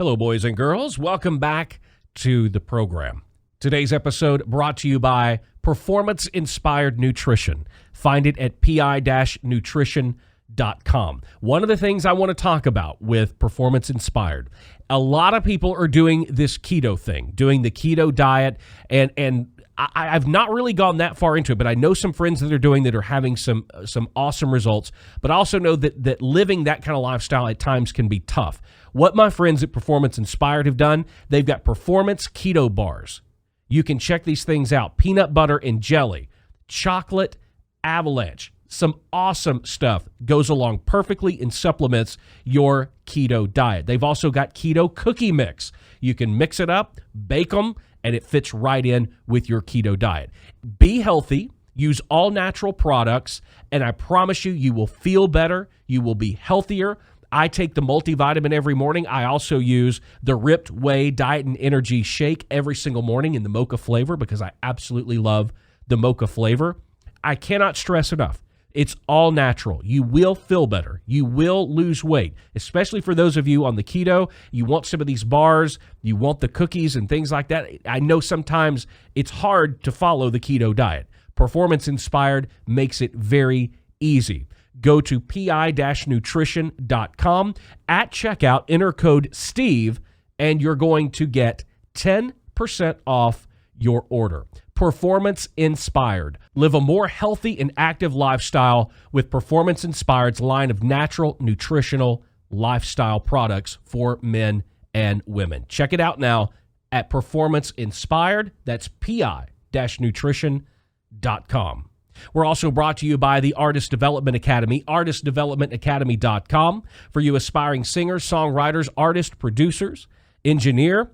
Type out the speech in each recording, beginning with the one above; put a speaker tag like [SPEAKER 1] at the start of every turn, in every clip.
[SPEAKER 1] Hello, boys and girls. Welcome back to the program. Today's episode brought to you by Performance Inspired Nutrition. Find it at pi-nutrition.com. One of the things I want to talk about with Performance Inspired, a lot of people are doing this keto thing, doing the keto diet, and I've not really gone that far into it, but I know some friends that are doing that are having some awesome results, but I also know that living that kind of lifestyle at times can be tough. What my friends at Performance Inspired have done, they've got performance keto bars. You can check these things out. Peanut butter and jelly, chocolate avalanche, some awesome stuff. Goes along perfectly and supplements your keto diet. They've also got keto cookie mix. You can mix it up, bake them, and it fits right in with your keto diet. Be healthy, use all natural products, and I promise you will feel better. You will be healthier. I take the multivitamin every morning. I also use the Ripped Whey Diet and Energy Shake every single morning in the mocha flavor because I absolutely love the mocha flavor. I cannot stress enough. It's all natural. You will feel better. You will lose weight, especially for those of you on the keto. You want some of these bars. You want the cookies and things like that. I know sometimes it's hard to follow the keto diet. Performance Inspired makes it very easy. Go to pi-nutrition.com. At checkout, enter code STEVE, and you're going to get 10% off your order. Performance Inspired. Live a more healthy and active lifestyle with Performance Inspired's line of natural, nutritional lifestyle products for men and women. Check it out now at Performance Inspired. That's pi-nutrition.com. We're also brought to you by the Artist Development Academy, artistdevelopmentacademy.com. For you aspiring singers, songwriters, artists, producers, engineer,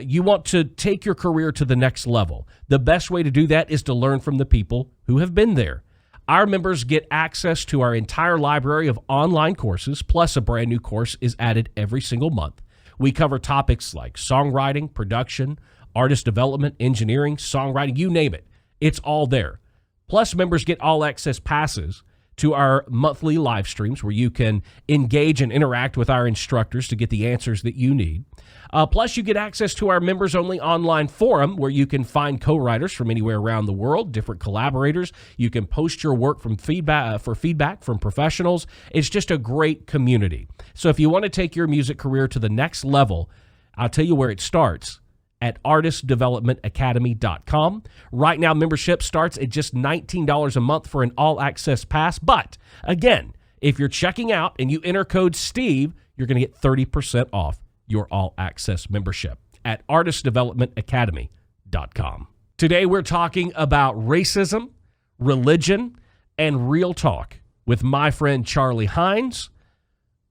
[SPEAKER 1] you want to take your career to the next level. The best way to do that is to learn from the people who have been there. Our members get access to our entire library of online courses, plus a brand new course is added every single month. We cover topics like songwriting, production, artist development, engineering, songwriting, you name it. It's all there. Plus, members get all-access passes to our monthly live streams where you can engage and interact with our instructors to get the answers that you need. Plus, you get access to our members-only online forum where you can find co-writers from anywhere around the world, different collaborators. You can post your work for feedback from professionals. It's just a great community. So if you want to take your music career to the next level, I'll tell you where it starts. At artistdevelopmentacademy.com. Right now, membership starts at just $19 a month for an all-access pass. But, again, if you're checking out and you enter code STEVE, you're going to get 30% off your all-access membership at artistdevelopmentacademy.com. Today, we're talking about racism, religion, and real talk with my friend Charlie Hines.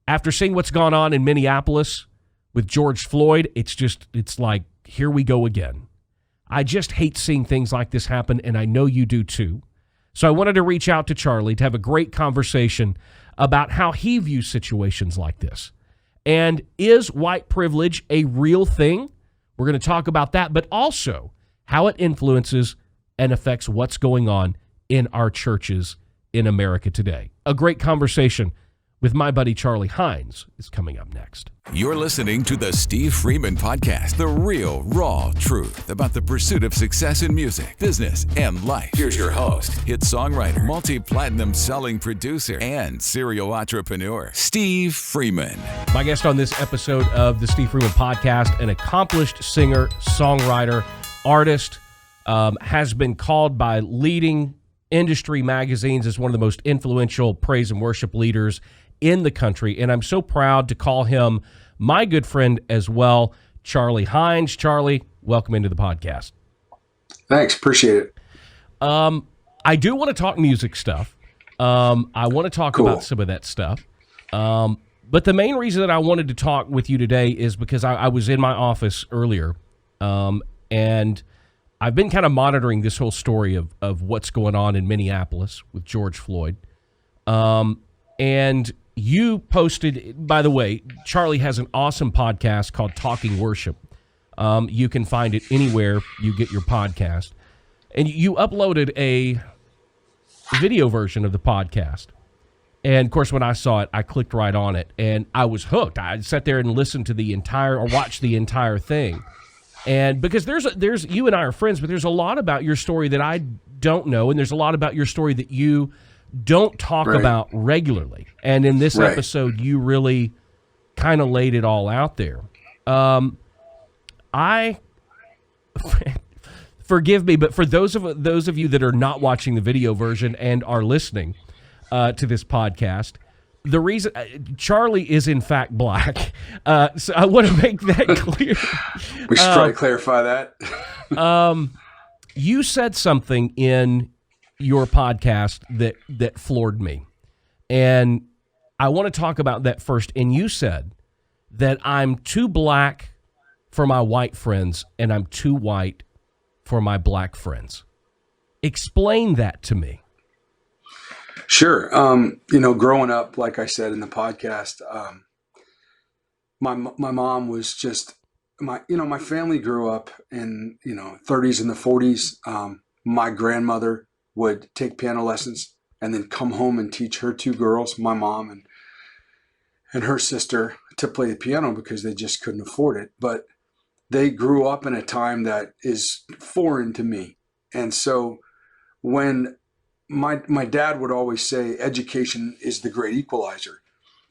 [SPEAKER 1] After seeing what's gone on in Minneapolis with George Floyd, it's like, here we go again. I just hate seeing things like this happen, and I know you do too. So I wanted to reach out to Charlie to have a great conversation about how he views situations like this. And is white privilege a real thing? We're going to talk about that, but also how it influences and affects what's going on in our churches in America today. A great conversation with my buddy Charlie Hines is coming up next.
[SPEAKER 2] You're listening to the Steve Freeman Podcast, the real, raw truth about the pursuit of success in music, business, and life. Here's your host, hit songwriter, multi-platinum selling producer, and serial entrepreneur, Steve Freeman.
[SPEAKER 1] My guest on this episode of the Steve Freeman Podcast, an accomplished singer, songwriter, artist, has been called by leading industry magazines as one of the most influential praise and worship leaders in the country, and I'm so proud to call him my good friend as well, Charlie Hines. Charlie, welcome into the podcast.
[SPEAKER 3] Thanks, appreciate it.
[SPEAKER 1] I do want to talk music stuff. I want to talk about some of that stuff. But the main reason that I wanted to talk with you today is because I was in my office earlier, and I've been kind of monitoring this whole story of what's going on in Minneapolis with George Floyd. And you posted, by the way, Charlie has an awesome podcast called Talking Worship. You can find it anywhere you get your podcast. And you uploaded a video version of the podcast. And of course, when I saw it, I clicked right on it, and I was hooked. I sat there and listened to the entire, or watched the entire thing. And because there's you and I are friends, but there's a lot about your story that I don't know, and there's a lot about your story that you don't talk about regularly. And in this episode, you really kind of laid it all out there. I forgive me, but for those of you that are not watching the video version and are listening to this podcast, the reason Charlie is in fact black, so I want to make that clear.
[SPEAKER 3] We should try to clarify that.
[SPEAKER 1] You said something in your podcast that floored me, and I want to talk about that first. And you said that I'm too black for my white friends, and I'm too white for my black friends. Explain that to me.
[SPEAKER 3] Sure. Growing up, like I said in the podcast, my mom was just my family grew up in 30s and the 40s. My grandmother would take piano lessons and then come home and teach her two girls, my mom and her sister, to play the piano because they just couldn't afford it. But they grew up in a time that is foreign to me. And so when my dad would always say education is the great equalizer.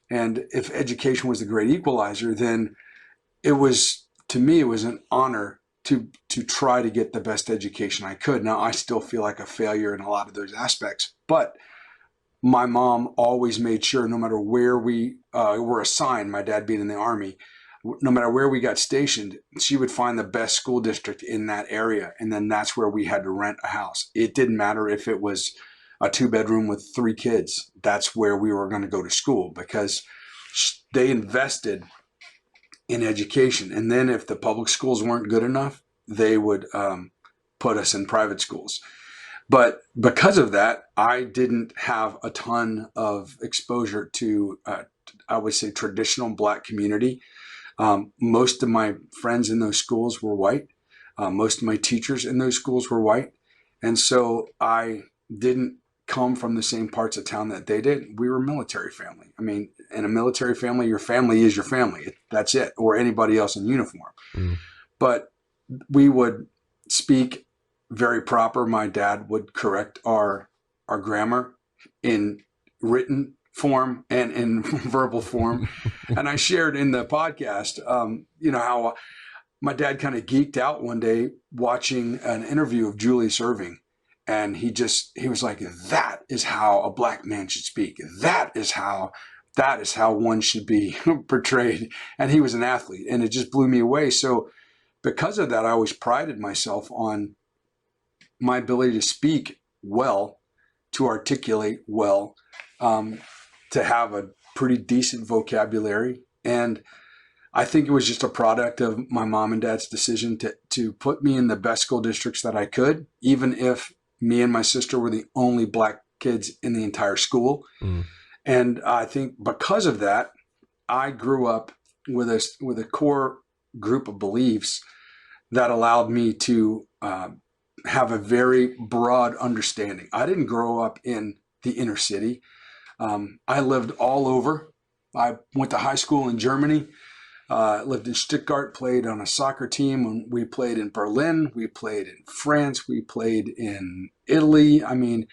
[SPEAKER 3] And if education was the great equalizer, then it was, to me, it was an honor to try to get the best education I could. Now, I still feel like a failure in a lot of those aspects, but my mom always made sure, no matter where we were assigned, my dad being in the Army, no matter where we got stationed, she would find the best school district in that area. And then that's where we had to rent a house. It didn't matter if it was a 2-bedroom with 3 kids. That's where we were going to go to school because they invested in education. And then if the public schools weren't good enough, they would put us in private schools. But because of that, I didn't have a ton of exposure to, I would say, traditional black community. Most of my friends in those schools were white. Most of my teachers in those schools were white. And so I didn't come from the same parts of town that they did. We were a military family. I mean, in a military family, your family is your family. That's it, or anybody else in uniform. Mm. But we would speak very proper. My dad would correct our grammar in written form and in verbal form. And I shared in the podcast, how my dad kind of geeked out one day watching an interview of Julius Erving. And he was like, that is how a black man should speak. That is how one should be portrayed. And he was an athlete, and it just blew me away. So because of that, I always prided myself on my ability to speak well, to articulate well, to have a pretty decent vocabulary. And I think it was just a product of my mom and dad's decision to put me in the best school districts that I could, even if me and my sister were the only black kids in the entire school. Mm. And I think because of that, I grew up with a core group of beliefs that allowed me to have a very broad understanding. I didn't grow up in the inner city. I lived all over. I went to high school in Germany, lived in Stuttgart, played on a soccer team. When we played in Berlin, we played in France, we played in Italy. I mean,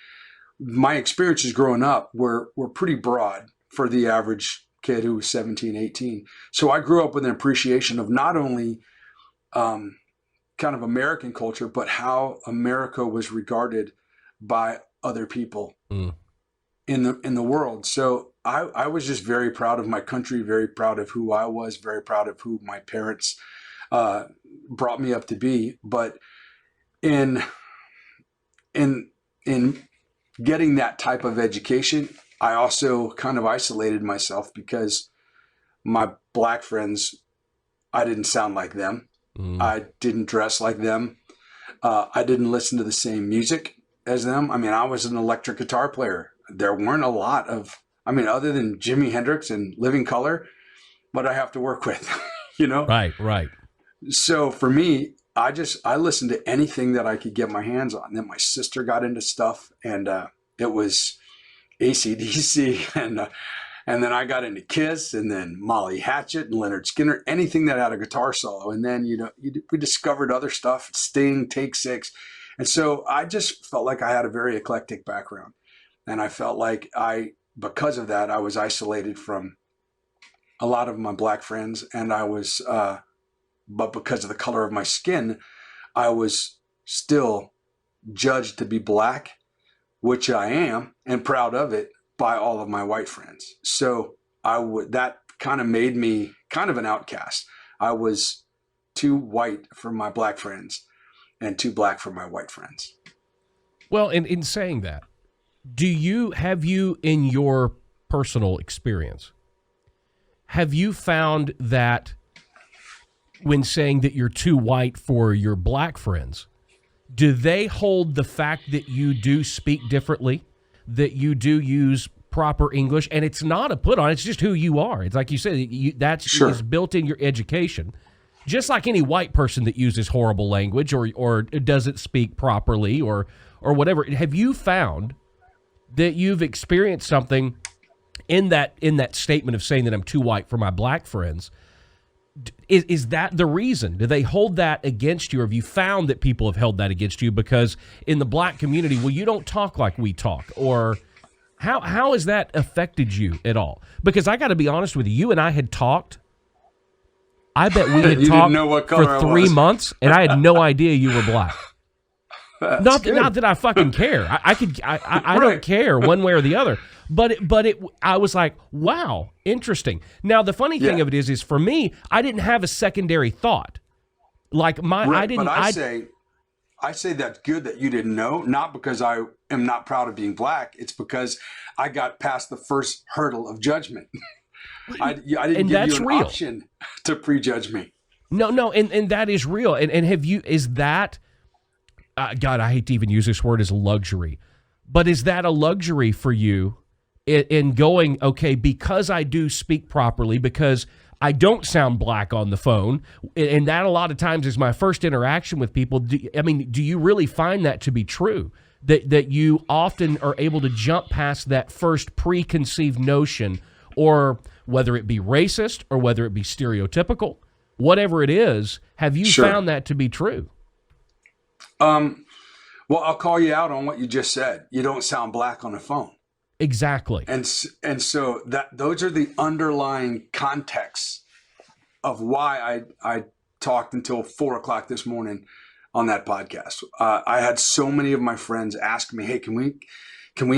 [SPEAKER 3] my experiences growing up were pretty broad for the average kid who was 17, 18. So I grew up with an appreciation of not only kind of American culture, but how America was regarded by other people in the world. So I was just very proud of my country, very proud of who I was, very proud of who my parents brought me up to be. But in getting that type of education, I also kind of isolated myself because my black friends, I didn't sound like them. I didn't dress like them. I didn't listen to the same music as them. I mean, I was an electric guitar player. There weren't a lot of, other than Jimi Hendrix and Living Colour, what I have to work with, Right. So for me, I listened to anything that I could get my hands on. Then my sister got into stuff, and it was AC/DC, and then I got into Kiss, and then Molly Hatchet and Leonard Skinner, anything that had a guitar solo. And then, we discovered other stuff, Sting, Take Six. And so I just felt like I had a very eclectic background. And I felt like because of that, I was isolated from a lot of my black friends. And but because of the color of my skin, I was still judged to be black, which I am, and proud of it, by all of my white friends. So that kind of made me kind of an outcast. I was too white for my black friends and too black for my white friends.
[SPEAKER 1] Well, in saying that, have you in your personal experience, have you found that when saying that you're too white for your black friends, do they hold the fact that you do speak differently, that you do use proper English, and it's not a put on, it's just who you are. It's like you said, is built in your education. Just like any white person that uses horrible language or doesn't speak properly or whatever. Have you found that you've experienced something in that statement of saying that I'm too white for my black friends? Is that the reason? Do they hold that against you? Or have you found that people have held that against you because in the black community, well, you don't talk like we talk? Or how has that affected you at all? Because I got to be honest with you, you and I had talked. I bet we had talked for 3 months, and I had no idea you were black. Not that I fucking care. I don't care one way or the other. But I was like, wow, interesting. Now the funny thing of it is for me, I didn't have a secondary thought. Like I didn't.
[SPEAKER 3] But I say that's good that you didn't know, not because I am not proud of being black. It's because I got past the first hurdle of judgment. I didn't give you an option to prejudge me.
[SPEAKER 1] No, and that is real. And is that, God, I hate to even use this word as luxury, but is that a luxury for you in going, okay, because I do speak properly, because I don't sound black on the phone, and that a lot of times is my first interaction with people. Do you really find that to be true? That you often are able to jump past that first preconceived notion, or whether it be racist or whether it be stereotypical, whatever it is, have you found that to be true?
[SPEAKER 3] Well, I'll call you out on what you just said. You don't sound black on the phone.
[SPEAKER 1] Exactly.
[SPEAKER 3] And so those are the underlying contexts of why I talked until 4:00 this morning on that podcast. I had so many of my friends ask me, "Hey, can we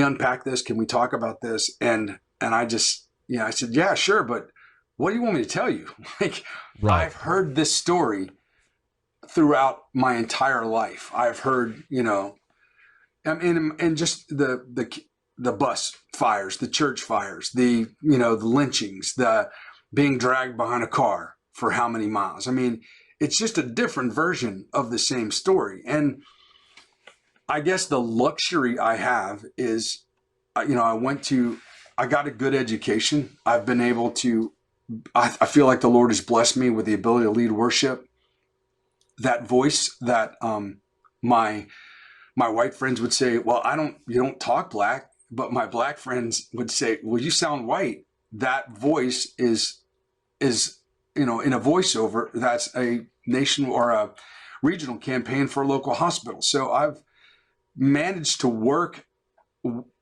[SPEAKER 3] unpack this? Can we talk about this?" And I just, I said, "Yeah, sure, but what do you want me to tell you?"
[SPEAKER 1] Right.
[SPEAKER 3] I've heard this story throughout my entire life. I've heard, and just the bus fires, the church fires, the lynchings, the being dragged behind a car for how many miles. It's just a different version of the same story. And I guess the luxury I have is, I got a good education. I've been able to, I feel like the Lord has blessed me with the ability to lead worship. That voice that my white friends would say, "Well, you don't talk black." But my black friends would say, "Well, you sound white." That voice is in a voiceover. That's a nation or a regional campaign for a local hospital. So I've managed to work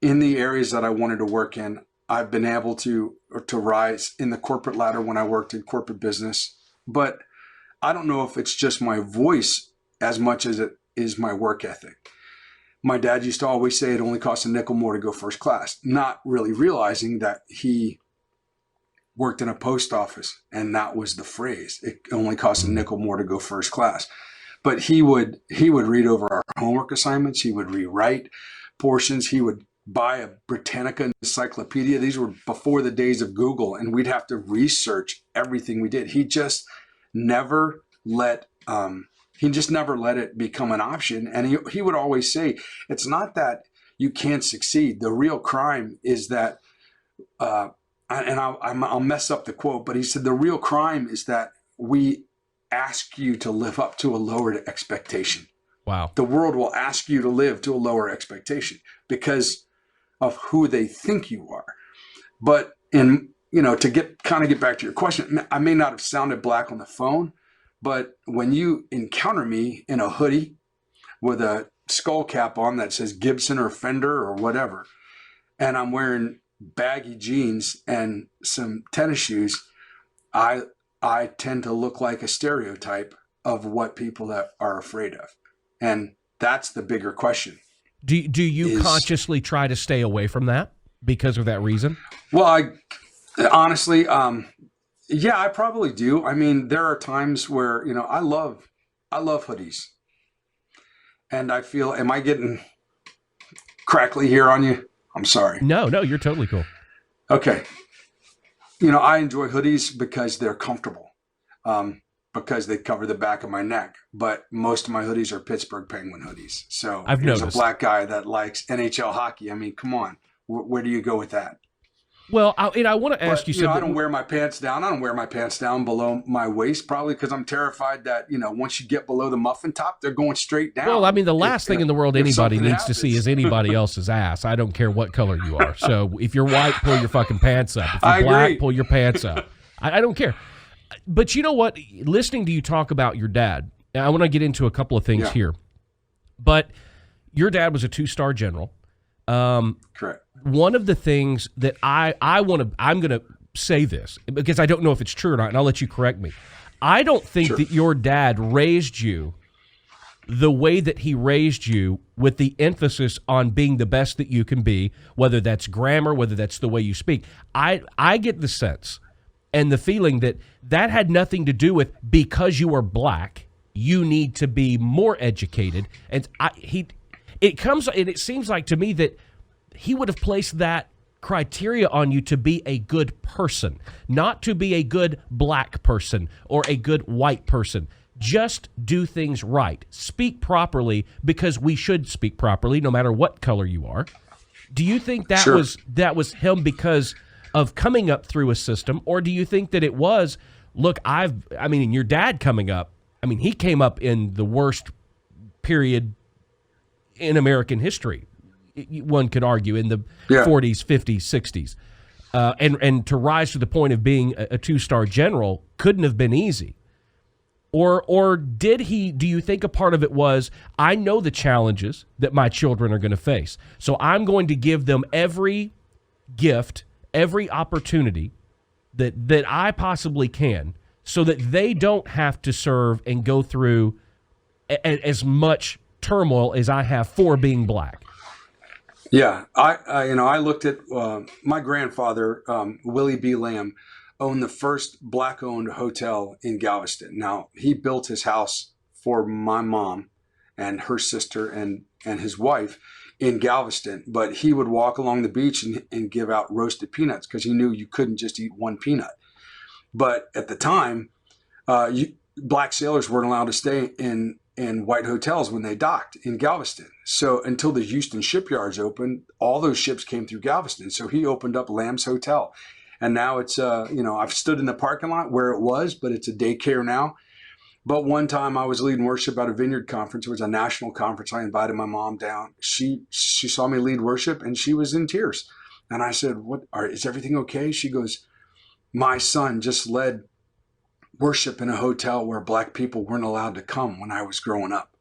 [SPEAKER 3] in the areas that I wanted to work in. I've been able to rise in the corporate ladder when I worked in corporate business. But I don't know if it's just my voice as much as it is my work ethic. My dad used to always say it only costs a nickel more to go first class, not really realizing that he worked in a post office and that was the phrase. It only costs a nickel more to go first class. But he would read over our homework assignments. He would rewrite portions. He would buy a Britannica encyclopedia. These were before the days of Google, and we'd have to research everything we did. He just never let it become an option. And he would always say, it's not that you can't succeed. The real crime is that, I'll mess up the quote, but he said, the real crime is that we ask you to live up to a lowered expectation.
[SPEAKER 1] Wow.
[SPEAKER 3] The world will ask you to live to a lower expectation because of who they think you are. But to get back to your question, I may not have sounded black on the phone, but when you encounter me in a hoodie with a skull cap on that says Gibson or Fender or whatever, and I'm wearing baggy jeans and some tennis shoes, I tend to look like a stereotype of what people that are afraid of. And that's the bigger question.
[SPEAKER 1] Do you consciously try to stay away from that because of that reason?
[SPEAKER 3] Well, I honestly, yeah, I probably do. I mean, there are times where, I love hoodies. And I feel, am I getting crackly here on you? I'm sorry.
[SPEAKER 1] No, you're totally cool.
[SPEAKER 3] Okay. I enjoy hoodies because they're comfortable, because they cover the back of my neck. But most of my hoodies are Pittsburgh Penguin hoodies. So
[SPEAKER 1] I've
[SPEAKER 3] here's
[SPEAKER 1] noticed.
[SPEAKER 3] A black guy that likes NHL hockey. I mean, come on. Where do you go with that?
[SPEAKER 1] Well, I want to ask you something.
[SPEAKER 3] I don't wear my pants down. I don't wear my pants down below my waist, probably because I'm terrified that, once you get below the muffin top, they're going straight down.
[SPEAKER 1] Well, I mean, the last thing in the world anybody needs to see is anybody else's ass. I don't care what color you are. So if you're white, pull your fucking pants up. If you're black, pull your pants up. I don't care. But you know what? Listening to you talk about your dad, I want to get into a couple of things here. But your dad was a 2-star general.
[SPEAKER 3] Correct.
[SPEAKER 1] One of the things that I'm going to say this because I don't know if it's true or not, and I'll let you correct me. I don't think that your dad raised you the way that he raised you, with the emphasis on being the best that you can be, whether that's grammar, whether that's the way you speak. I get the sense and the feeling that had nothing to do with because you are black, you need to be more educated. And it seems like to me that he would have placed that criteria on you to be a good person, not to be a good black person or a good white person. Just do things right. Speak properly, because we should speak properly no matter what color you are. Do you think that was him because of coming up through a system, or do you think that it was, look, your dad coming up, he came up in the worst period in American history, one could argue, in the 40s, 50s, 60s. And to rise to the point of being a 2-star general couldn't have been easy. Or do you think a part of it was, I know the challenges that my children are going to face, so I'm going to give them every gift, every opportunity that I possibly can, so that they don't have to serve and go through as much turmoil as I have for being black?
[SPEAKER 3] Yeah, I looked at my grandfather, Willie B. Lamb, owned the first black-owned hotel in Galveston. Now, he built his house for my mom and her sister and his wife in Galveston, but he would walk along the beach and give out roasted peanuts because he knew you couldn't just eat one peanut. But at the time, black sailors weren't allowed to stay in white hotels when they docked in Galveston. So until the Houston shipyards opened, all those ships came through Galveston. So he opened up Lamb's Hotel. And now it's, I've stood in the parking lot where it was, but it's a daycare now. But one time I was leading worship at a Vineyard conference. It was a national conference. I invited my mom down. She saw me lead worship and she was in tears. And I said, is everything okay? She goes, my son just led worship in a hotel where black people weren't allowed to come when I was growing up.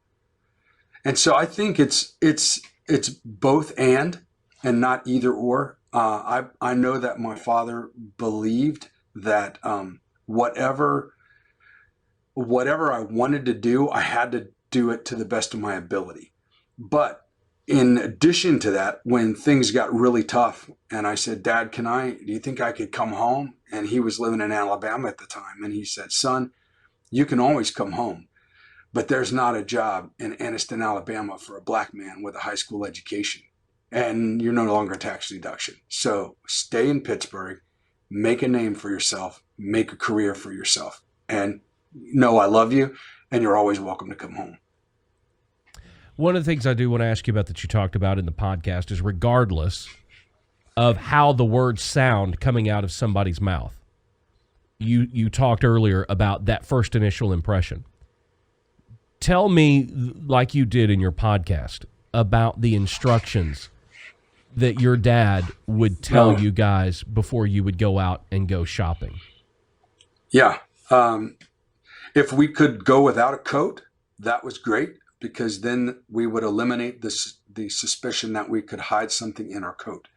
[SPEAKER 3] And so I think it's both and not either or. I know that my father believed that whatever I wanted to do, I had to do it to the best of my ability. But in addition to that, when things got really tough and I said, Dad, do you think I could come home? And he was living in Alabama at the time. And he said, son, you can always come home, but there's not a job in Anniston, Alabama for a black man with a high school education. And you're no longer tax deduction. So stay in Pittsburgh, make a name for yourself, make a career for yourself. And I love you, and you're always welcome to come home.
[SPEAKER 1] One of the things I do want to ask you about that you talked about in the podcast is, regardless of how the words sound coming out of somebody's mouth, you talked earlier about that first initial impression. Tell me, like you did in your podcast, about the instructions that your dad would tell
[SPEAKER 3] No.
[SPEAKER 1] you guys before you would go out and go shopping?
[SPEAKER 3] Yeah. If we could go without a coat, that was great, because then we would eliminate the suspicion that we could hide something in our coat.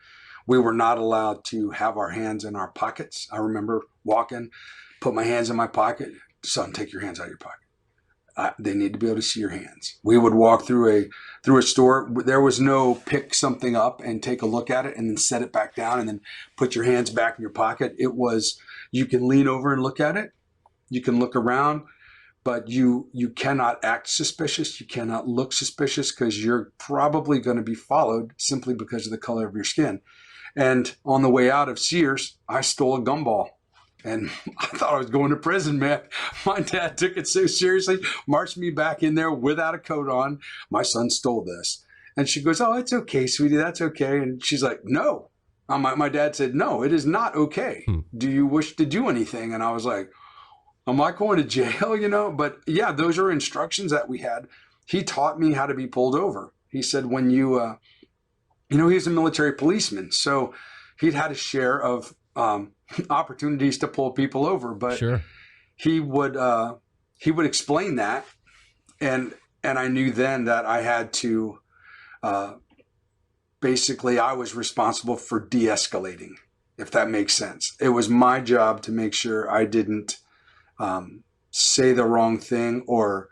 [SPEAKER 3] We were not allowed to have our hands in our pockets. I remember walking, put my hands in my pocket. Son, take your hands out of your pocket. They need to be able to see your hands. We would walk through a store. There was no pick something up and take a look at it and then set it back down and then put your hands back in your pocket. It was, you can lean over and look at it. You can look around, but you cannot act suspicious. You cannot look suspicious, because you're probably going to be followed simply because of the color of your skin. And on the way out of Sears, I stole a gumball. And I thought I was going to prison, man. My dad took it so seriously, marched me back in there without a coat on. My son stole this. And she goes, "Oh, it's okay, sweetie, that's okay." And she's like, "No." My dad said, "No, it is not okay. Do you wish to do anything?" And I was like, "Am I going to jail?" But yeah, those are instructions that we had. He taught me how to be pulled over. He said, when you, he's a military policeman, so he'd had a share of opportunities to pull people over, but
[SPEAKER 1] Sure.
[SPEAKER 3] he would explain that, and I knew then that I had to, basically, I was responsible for de-escalating, if that makes sense. It was my job to make sure I didn't say the wrong thing, or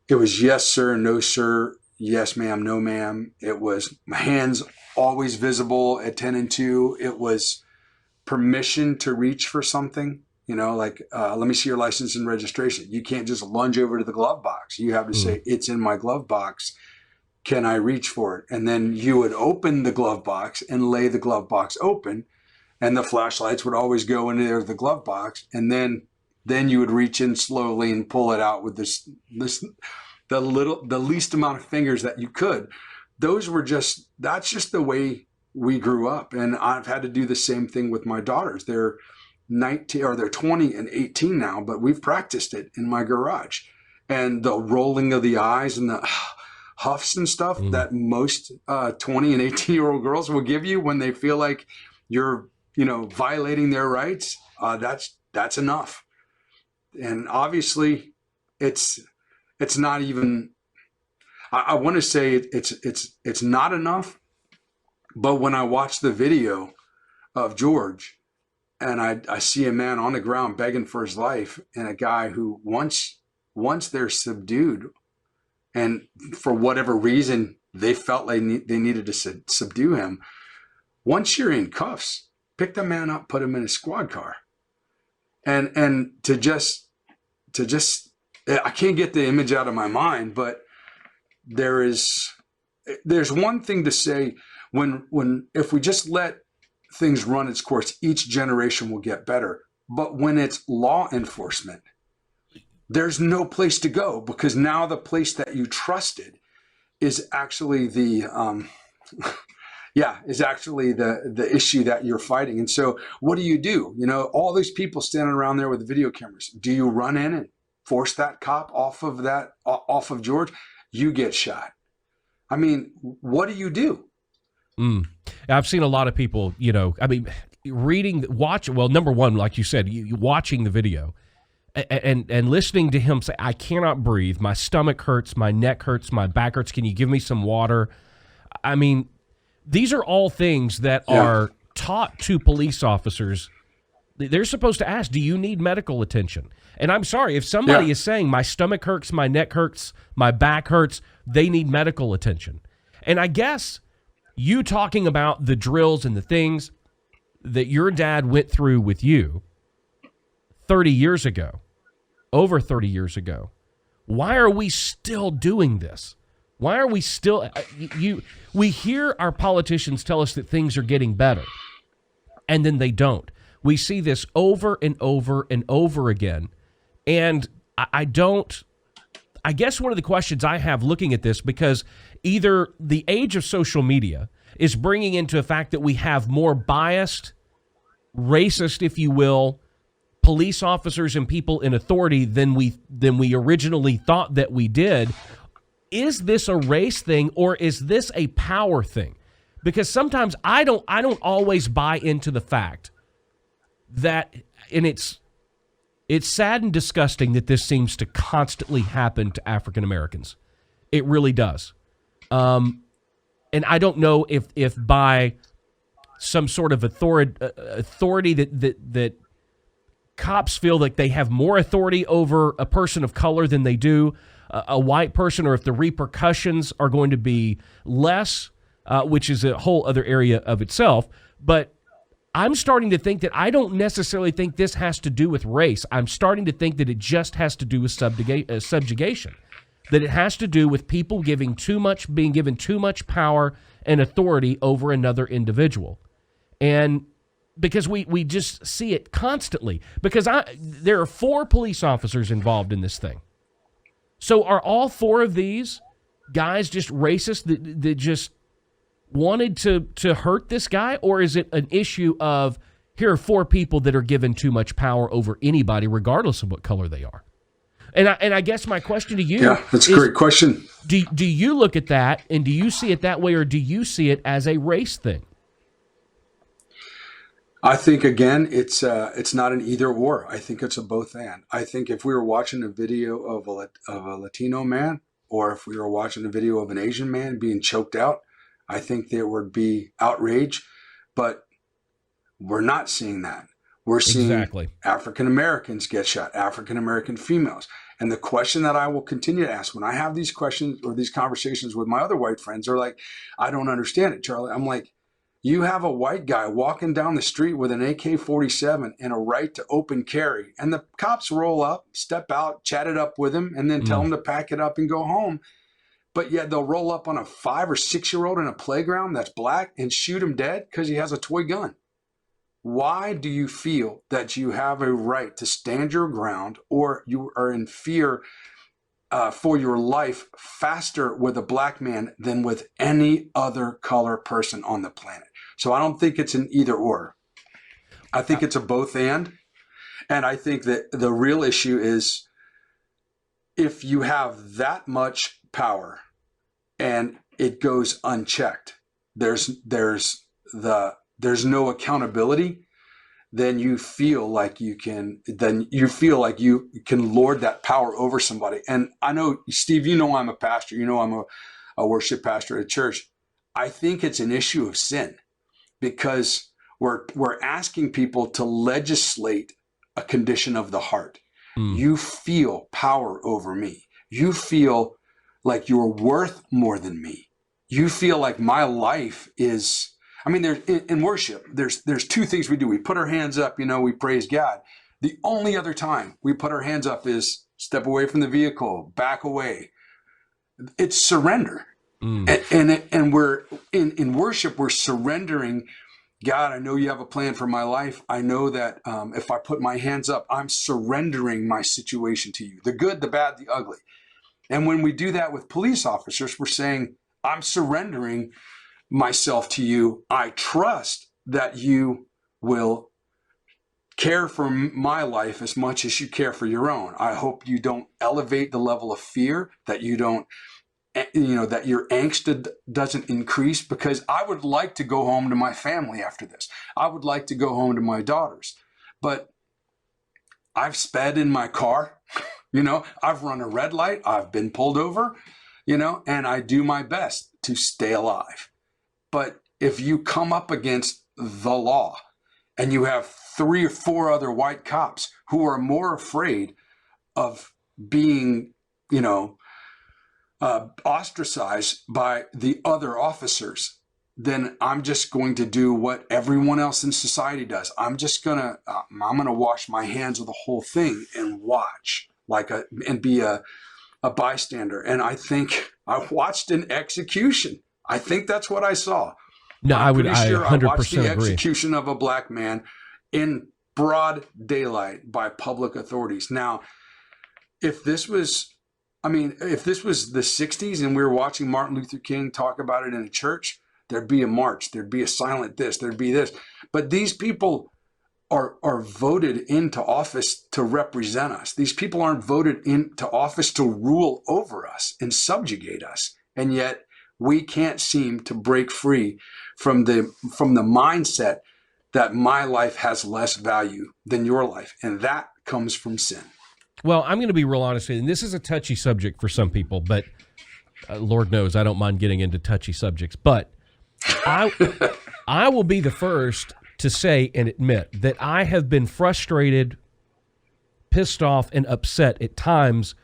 [SPEAKER 3] it was yes sir, no sir, yes ma'am, no ma'am. It was my hands always visible at 10 and 2. It was permission to reach for something, like, let me see your license and registration. You can't just lunge over to the glove box. You have to say, "It's in my glove box. Can I reach for it?" And then you would open the glove box and lay the glove box open, and the flashlights would always go into the glove box. And then you would reach in slowly and pull it out with the least amount of fingers that you could. That's just the way we grew up. And I've had to do the same thing with my daughters. They're 19, or they're 20 and 18 now, but we've practiced it in my garage. And the rolling of the eyes and the huffs and stuff that most 20 and 18-year-old girls will give you when they feel like you're, violating their rights, that's enough. And obviously it's not even, I want to say it's not enough. But when I watch the video of George, and I see a man on the ground begging for his life, and a guy who once they're subdued, and for whatever reason they felt like they needed to subdue him, once you're in cuffs, pick the man up, put him in a squad car. And to just I can't get the image out of my mind, but there's one thing to say, if we just let things run its course, each generation will get better. But when it's law enforcement, there's no place to go, because now the place that you trusted is actually the issue that you're fighting. And so what do? All these people standing around there with the video cameras. Do you run in and force that cop off of George? You get shot. I mean, what do?
[SPEAKER 1] I've seen a lot of people, number one, like you said, watching the video and listening to him say, "I cannot breathe. My stomach hurts. My neck hurts. My back hurts. Can you give me some water?" I mean, these are all things that are taught to police officers. They're supposed to ask, "Do you need medical attention?" And I'm sorry, if somebody is saying, "My stomach hurts, my neck hurts, my back hurts," they need medical attention. And I guess you talking about the drills and the things that your dad went through with you 30 years ago, over 30 years ago, why are we still doing this? Why are we still, we hear our politicians tell us that things are getting better, and then they don't. We see this over and over and over again. And I guess one of the questions I have looking at this, because either the age of social media is bringing into a fact that we have more biased, racist, if you will, police officers and people in authority than we originally thought that we did. Is this a race thing, or is this a power thing? Because sometimes I don't always buy into the fact that, and it's sad and disgusting that this seems to constantly happen to African Americans. It really does. And I don't know if by some sort of authority that cops feel like they have more authority over a person of color than they do a white person, or if the repercussions are going to be less, which is a whole other area of itself. But I'm starting to think that I don't necessarily think this has to do with race. I'm starting to think that it just has to do with subjugation, that it has to do with people being given too much power and authority over another individual. And because we just see it constantly. Because there are 4 police officers involved in this thing. So are all 4 of these guys just racist that just wanted to hurt this guy? Or is it an issue of, here are 4 people that are given too much power over anybody, regardless of what color they are? And I guess my question to you
[SPEAKER 3] that's a great question.
[SPEAKER 1] Do you look at that, and do you see it that way, or do you see it as a race thing?
[SPEAKER 3] I think, again, it's not an either or. I think it's a both and. I think if we were watching a video of a Latino man, or if we were watching a video of an Asian man being choked out, I think there would be outrage. But we're not seeing that. We're seeing African Americans get shot, African American females. And the question that I will continue to ask when I have these questions or these conversations with my other white friends, are like, I don't understand it, Charlie. I'm like, you have a white guy walking down the street with an AK-47 and a right to open carry, and the cops roll up, step out, chat it up with him, and then tell him to pack it up and go home. But yet they'll roll up on a 5 or 6-year-old in a playground that's black and shoot him dead because he has a toy gun. Why do you feel that you have a right to stand your ground, or you are in fear for your life faster with a black man than with any other color person on the planet? So I don't think it's an either or. I think it's a both and. And I think that the real issue is, if you have that much power and it goes unchecked, there's no accountability, then you feel like you can lord that power over somebody. And I know, Steve, you know I'm a pastor, you know I'm a worship pastor at church. I think it's an issue of sin, because we're asking people to legislate a condition of the heart. You feel power over me. You feel like you're worth more than me. You feel like my life is, I mean, in worship, there's 2 things we do. We put our hands up, we praise God. The only other time we put our hands up is step away from the vehicle, back away. It's surrender. And we're in worship, we're surrendering. God, I know you have a plan for my life. I know that if I put my hands up, I'm surrendering my situation to you, the good, the bad, the ugly. And when we do that with police officers, we're saying, I'm surrendering myself to you. I trust that you will care for my life as much as you care for your own. I hope you don't elevate the level of fear, that you don't, that your angst doesn't increase, because I would like to go home to my family after this. I would like to go home to my daughters, but I've sped in my car, I've run a red light, I've been pulled over, and I do my best to stay alive. But if you come up against the law and you have 3 or 4 other white cops who are more afraid of being, ostracized by the other officers, then I'm just going to do what everyone else in society does. I'm going to wash my hands of the whole thing and watch and be a bystander. And I think I watched an execution. I think that's what I saw.
[SPEAKER 1] No, I 100%
[SPEAKER 3] I watched the
[SPEAKER 1] agree.
[SPEAKER 3] execution of a black man in broad daylight by public authorities. Now, if this was the 60s and we were watching Martin Luther King talk about it in a church, there'd be a march, there'd be a silent this, there'd be this. But these people are voted into office to represent us. These people aren't voted into office to rule over us and subjugate us. And yet we can't seem to break free from the mindset that my life has less value than your life. And that comes from sin.
[SPEAKER 1] Well, I'm going to be real honest with you, and this is a touchy subject for some people, but Lord knows I don't mind getting into touchy subjects. But I will be the first to say and admit that I have been frustrated, pissed off, and upset at times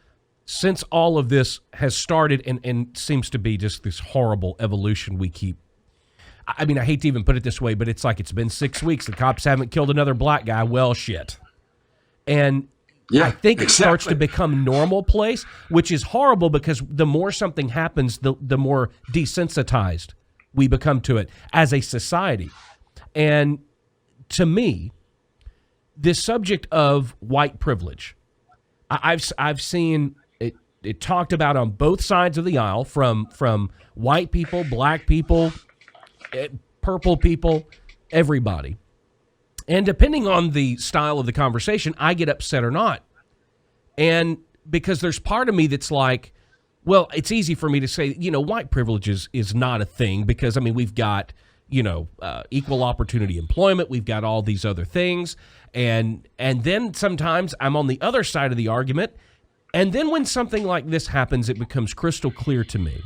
[SPEAKER 1] since all of this has started and seems to be just this horrible evolution we keep. I mean, I hate to even put it this way, but it's like it's been 6 weeks. The cops haven't killed another black guy. Well, shit. And
[SPEAKER 3] yeah,
[SPEAKER 1] I think it
[SPEAKER 3] exactly.
[SPEAKER 1] starts to become normal place, which is horrible because the more something happens, the more desensitized we become to it as a society. And to me, this subject of white privilege, I've seen it talked about on both sides of the aisle, from white people, black people, purple people, everybody. And depending on the style of the conversation, I get upset or not. And because there's part of me that's like, well, it's easy for me to say, white privilege is not a thing because, I mean, we've got, equal opportunity employment. We've got all these other things. And then sometimes I'm on the other side of the argument. And then when something like this happens, it becomes crystal clear to me.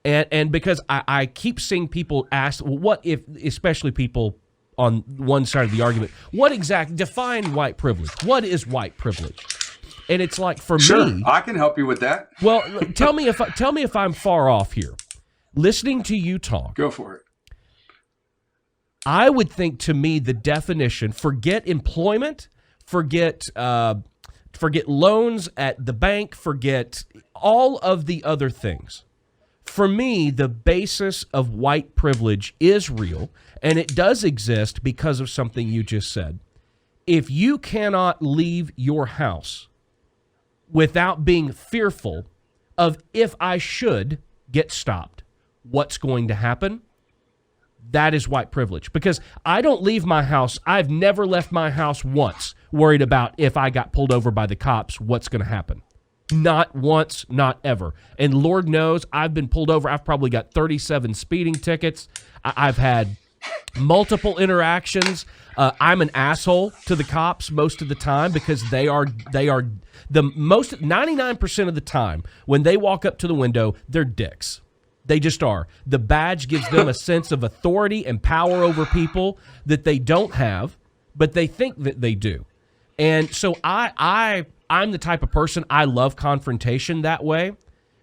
[SPEAKER 1] And because I keep seeing people ask, well, what if, especially people on one side of the argument, define white privilege. What is white privilege? And it's like, for me,
[SPEAKER 3] I can help you with that.
[SPEAKER 1] Well, tell me if I'm far off here. Listening to you talk,
[SPEAKER 3] go for it.
[SPEAKER 1] I would think, to me, the definition, forget employment, forget loans at the bank, forget all of the other things. For me, the basis of white privilege is real, and it does exist because of something you just said. If you cannot leave your house without being fearful of, if I should get stopped, what's going to happen? That is white privilege. Because I don't leave my house. I've never left my house once worried about, if I got pulled over by the cops, what's going to happen. Not once, not ever. And Lord knows I've been pulled over. I've probably got 37 speeding tickets. I've had multiple interactions. I'm an asshole to the cops most of the time because they are the most, 99% of the time when they walk up to the window, they're dicks. They just are. The badge gives them a sense of authority and power over people that they don't have, but they think that they do. And so I'm the type of person, I love confrontation that way.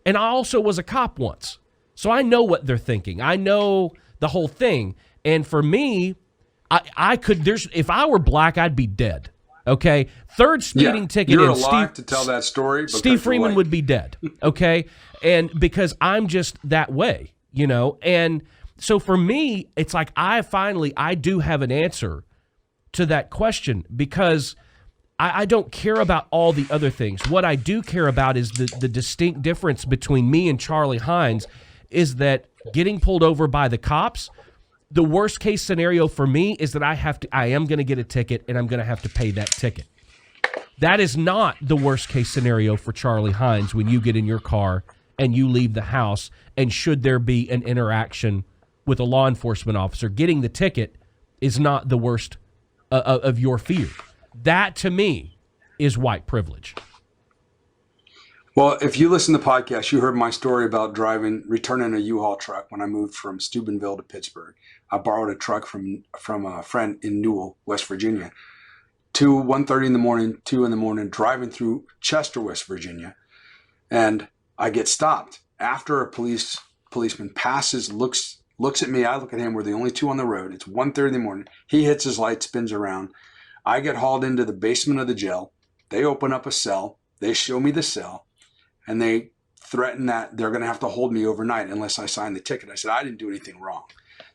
[SPEAKER 1] And I also was a cop once. So I know what they're thinking. I know the whole thing. And for me, if I were black, I'd be dead. Okay? Third speeding ticket.
[SPEAKER 3] You're alive to tell that story.
[SPEAKER 1] Steve Freeman would be dead. Okay? And because I'm just that way, And so for me, it's like I do have an answer to that question because I don't care about all the other things. What I do care about is the distinct difference between me and Charlie Hines is that getting pulled over by the cops, the worst case scenario for me is that I am going to get a ticket and I'm going to have to pay that ticket. That is not the worst case scenario for Charlie Hines when you get in your car and you leave the house, and should there be an interaction with a law enforcement officer, getting the ticket is not the worst of your fear. That, to me, is white privilege.
[SPEAKER 3] Well, if you listen to the podcast, you heard my story about returning a U-Haul truck when I moved from Steubenville to Pittsburgh. I borrowed a truck from a friend in Newell, West Virginia. 1:30 in the morning, 2 in the morning, driving through Chester, West Virginia. And I get stopped. After a policeman passes, looks at me, I look at him. We're the only two on the road. It's 1:30 in the morning. He hits his light, spins around. I get hauled into the basement of the jail. They open up a cell. They show me the cell. And they threaten that they're going to have to hold me overnight unless I sign the ticket. I said, I didn't do anything wrong,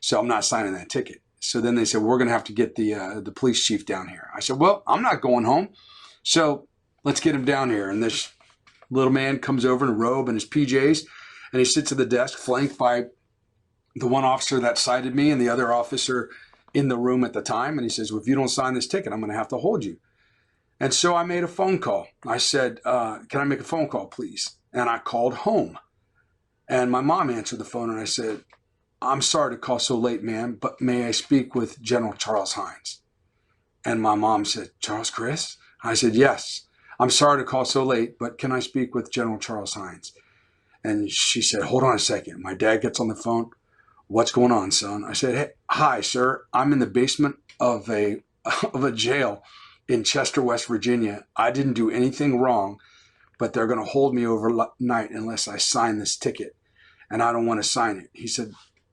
[SPEAKER 3] so I'm not signing that ticket. So then they said, we're going to have to get the police chief down here. I said, well, I'm not going home. So let's get him down here. And this little man comes over in a robe and his PJs, and he sits at the desk flanked by the one officer that cited me and the other officer in the room at the time. And he says, well, if you don't sign this ticket, I'm going to have to hold you. And so I made a phone call. I said, can I make a phone call, please? And I called home. And my mom answered the phone, and I said, "I'm sorry to call so late, ma'am, but may I speak with General Charles Hines?" And my mom said, "Charles Chris?" I said, "Yes. I'm sorry to call so late, but can I speak with General Charles Hines?" And she said, "Hold on a second." My dad gets on the phone. "What's going on, son?" I said, "Hey, hi, sir. I'm in the basement of a jail in Chester, West Virginia. I didn't do anything wrong, but they're going to hold me overnight unless I sign this ticket, and I don't want to sign it." He said,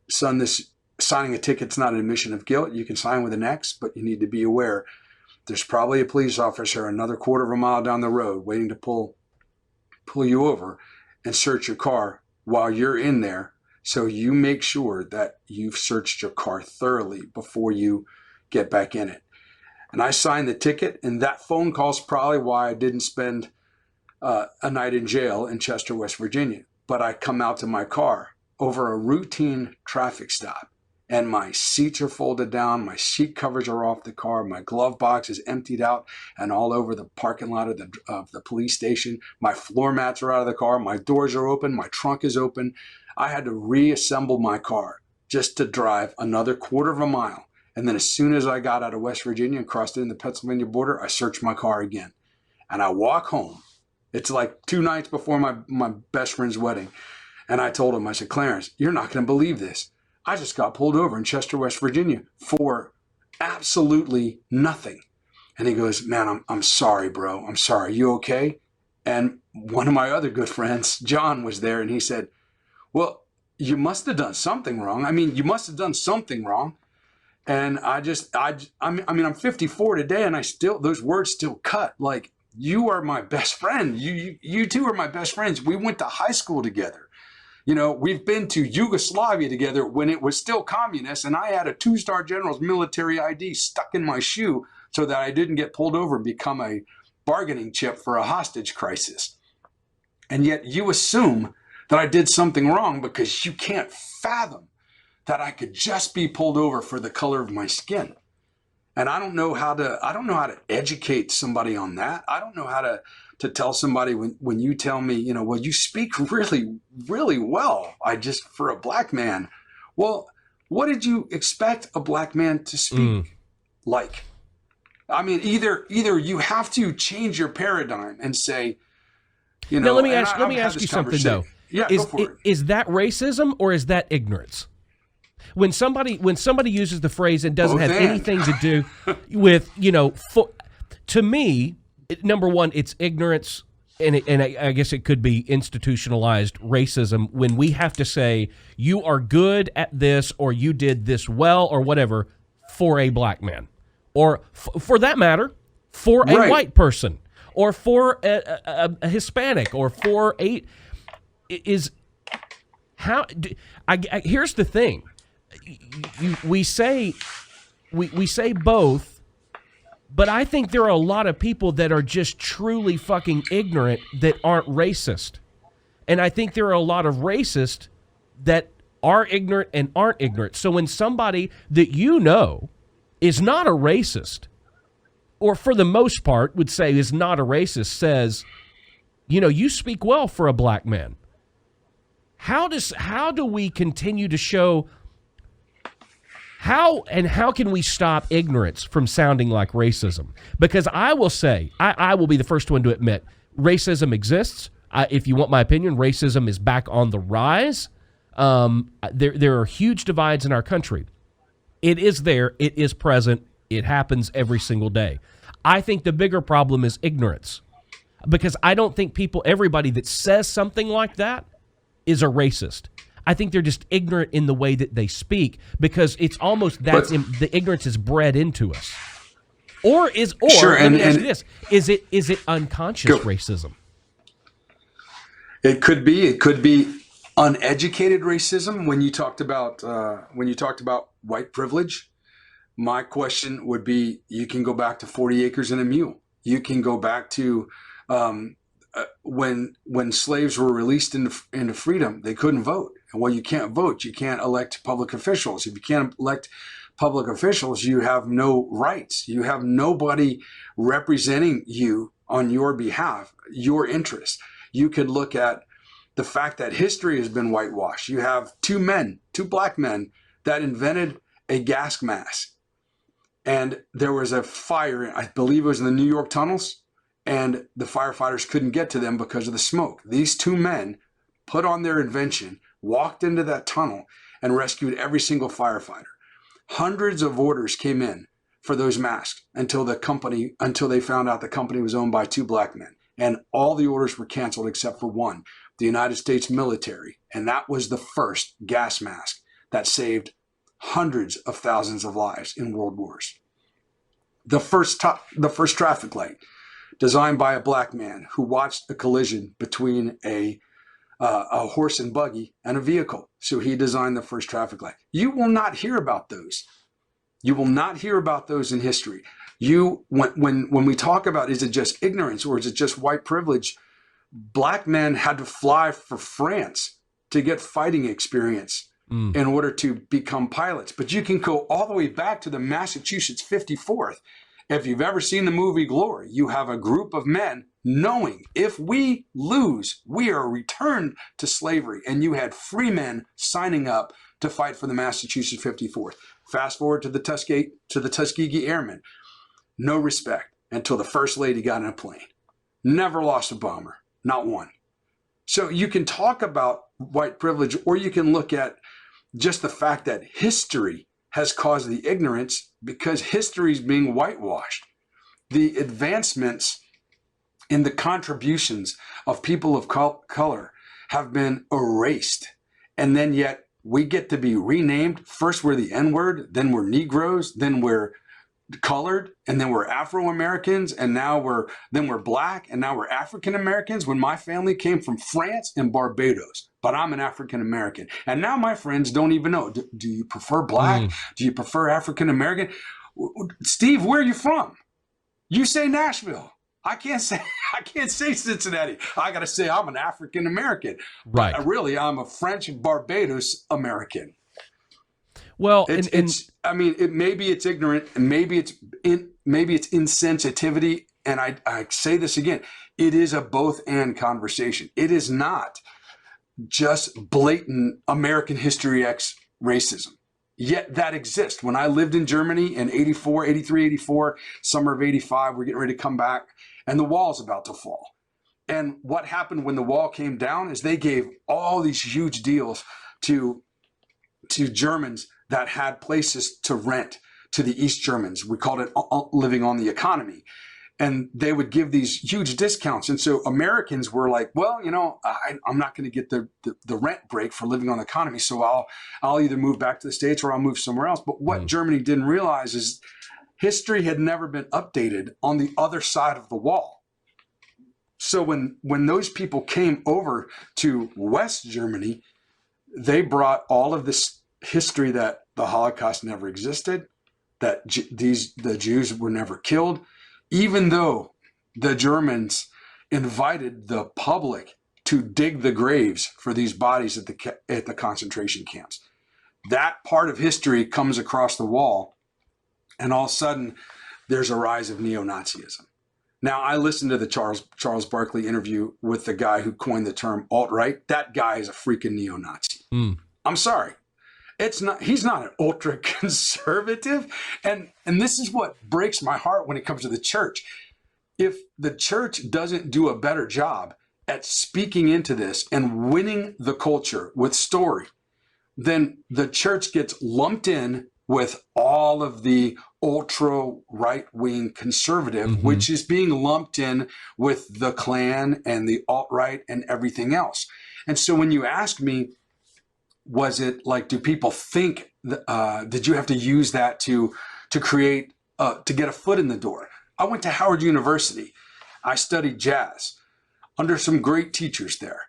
[SPEAKER 3] "Son, this signing a ticket's not an admission of guilt. You can sign with an X, but you need to be aware there's probably a police officer another quarter of a mile down the road waiting to pull you over and search your car while you're in there. So you make sure that you've searched your car thoroughly before you get back in it." And I signed the ticket, and that phone call's probably why I didn't spend a night in jail in Chester, West Virginia. But I come out to my car over a routine traffic stop, and my seats are folded down, my seat covers are off the car, my glove box is emptied out and all over the parking lot of the police station. My floor mats are out of the car, my doors are open, my trunk is open. I had to reassemble my car just to drive another quarter of a mile. And then as soon as I got out of West Virginia and crossed into the Pennsylvania border, I searched my car again. And I walk home. It's like 2 nights before my best friend's wedding. And I told him, I said, "Clarence, you're not going to believe this. I just got pulled over in Chester, West Virginia for absolutely nothing." And he goes, "Man, I'm sorry, bro. I'm sorry. You okay?" And one of my other good friends, John, was there, and he said, "Well, you must have done something wrong. I mean, you must have done something wrong." And I'm 54 today, and those words still cut. Like, you are my best friend. You two are my best friends. We went to high school together. You know, we've been to Yugoslavia together when it was still communist, and I had a 2-star general's military ID stuck in my shoe so that I didn't get pulled over and become a bargaining chip for a hostage crisis. And yet you assume that I did something wrong because you can't fathom that I could just be pulled over for the color of my skin. And I don't know how to educate somebody on that. I don't know how to tell somebody when you tell me, you know, "Well, you speak really, really well. For a black man." Well, what did you expect a black man to speak like? I mean, either you have to change your paradigm and say, you know.
[SPEAKER 1] Now let me ask you something though.
[SPEAKER 3] Yeah, go for it.
[SPEAKER 1] Is that racism or is that ignorance? When somebody uses the phrase and doesn't have anything to do with, you know, to me, number one, it's ignorance, and I guess it could be institutionalized racism when we have to say you are good at this or you did this well or whatever for a black man, or for that matter, for a white person, or for a Hispanic, or for here's the thing. We say both, but I think there are a lot of people that are just truly fucking ignorant that aren't racist. And I think there are a lot of racists that are ignorant and aren't ignorant. So when somebody that you know is not a racist, or for the most part would say is not a racist, says, you know, "You speak well for a black man." How do we continue to show how can we stop ignorance from sounding like racism? Because I will say, I will be the first one to admit, racism exists. If you want my opinion, racism is back on the rise. There are huge divides in our country. It is there. It is present. It happens every single day. I think the bigger problem is ignorance, because I don't think everybody that says something like that is a racist. I think they're just ignorant in the way that they speak, because it's almost the ignorance is bred into us. Let me ask you this: is it unconscious racism?
[SPEAKER 3] It could be uneducated racism. When you talked about white privilege, my question would be: you can go back to 40 acres and a mule. You can go back to when slaves were released into freedom, they couldn't vote. And well, you can't vote. You can't elect public officials. If you can't elect public officials, you have no rights. You have nobody representing you on your behalf, your interests. You could look at the fact that history has been whitewashed. You have two black men that invented a gas mask. And there was a fire, I believe it was in the New York tunnels, and the firefighters couldn't get to them because of the smoke. These two men put on their invention, walked into that tunnel, and rescued every single firefighter. Hundreds of orders came in for those masks until they found out the company was owned by two black men. And all the orders were canceled except for one, the United States military. And that was the first gas mask that saved hundreds of thousands of lives in world wars. The first traffic light, designed by a black man who watched a collision between a horse and buggy and a vehicle. So he designed the first traffic light. You will not hear about those. You will not hear about those in history. When we talk about, is it just ignorance or is it just white privilege? Black men had to fly for France to get fighting experience in order to become pilots. But you can go all the way back to the Massachusetts 54th. If you've ever seen the movie Glory, you have a group of men knowing if we lose, we are returned to slavery. And you had free men signing up to fight for the Massachusetts 54th. Fast forward to the Tuskegee Airmen. No respect until the First Lady got in a plane. Never lost a bomber, not one. So you can talk about white privilege, or you can look at just the fact that history has caused the ignorance because history is being whitewashed. The advancements in the contributions of people of color have been erased. And then yet we get to be renamed. First we're the N-word, then we're Negroes, then we're colored, and then we're Afro-Americans, and now we're black, and now we're African-Americans, when my family came from France and Barbados, but I'm an African-American. And now my friends don't even know, do you prefer black? Do you prefer African-American? Steve, where are you from? You say Nashville. I can't say Cincinnati. I got to say I'm an African-American.
[SPEAKER 1] Right.
[SPEAKER 3] But really, I'm a French Barbados American.
[SPEAKER 1] Well,
[SPEAKER 3] maybe it's ignorant, and maybe it's insensitivity. And I say this again, it is a both and conversation. It is not just blatant American history X racism. Yet that exists. When I lived in Germany in 83, 84, summer of 85, we're getting ready to come back, and the wall's about to fall. And what happened when the wall came down is they gave all these huge deals to Germans that had places to rent, to the East Germans. We called it living on the economy. And they would give these huge discounts. And so Americans were like, well, I'm not going to get the rent break for living on the economy. So I'll either move back to the States or I'll move somewhere else. But what Germany didn't realize is history had never been updated on the other side of the wall. So when those people came over to West Germany, they brought all of this history that the Holocaust never existed, that the Jews were never killed, even though the Germans invited the public to dig the graves for these bodies at the concentration camps. That part of history comes across the wall, and all of a sudden there's a rise of neo-Nazism. Now, I listened to the Charles Barkley interview with the guy who coined the term alt-right. That guy is a freaking neo-Nazi. I'm sorry. He's not an ultra conservative. And this is what breaks my heart when it comes to the church. If the church doesn't do a better job at speaking into this and winning the culture with story, then the church gets lumped in with all of the ultra right-wing conservative, which is being lumped in with the Klan and the alt-right and everything else. And so when you ask me, was it like, do people think, did you have to use that to create, to get a foot in the door? I went to Howard University. I studied jazz under some great teachers there.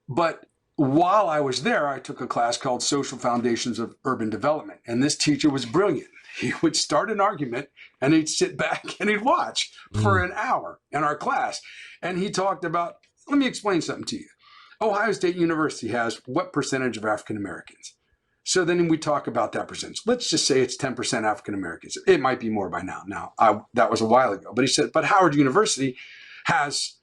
[SPEAKER 3] But while I was there, I took a class called Social Foundations of Urban Development. And this teacher was brilliant. He would start an argument and he'd sit back and he'd watch for an hour in our class. And he talked about, let me explain something to you. Ohio State University has what percentage of African Americans? So then we talk about that percentage. Let's just say it's 10% African Americans. It might be more by now. That was a while ago. But he said, but Howard University has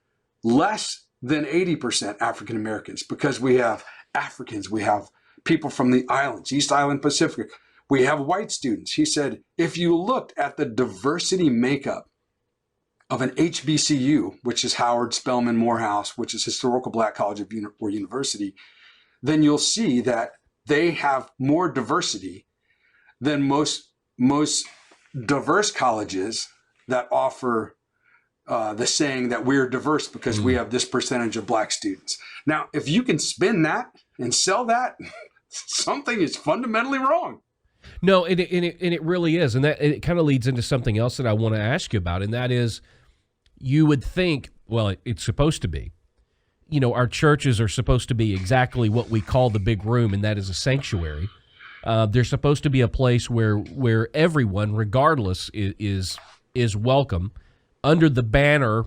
[SPEAKER 3] less than 80% African Americans, because we have Africans, we have people from the islands, East Island Pacific, we have white students. He said, if you looked at the diversity makeup of an HBCU, which is Howard, Spelman, Morehouse, which is Historical Black College or University, then you'll see that they have more diversity than most diverse colleges that offer the saying that we're diverse because we have this percentage of black students. Now, if you can spin that and sell that, something is fundamentally wrong.
[SPEAKER 1] No, and it really is. And that it kind of leads into something else that I want to ask you about, and that is, you would think, well, it's supposed to be, our churches are supposed to be exactly what we call the big room, and that is a sanctuary. They're supposed to be a place where everyone, regardless, is welcome under the banner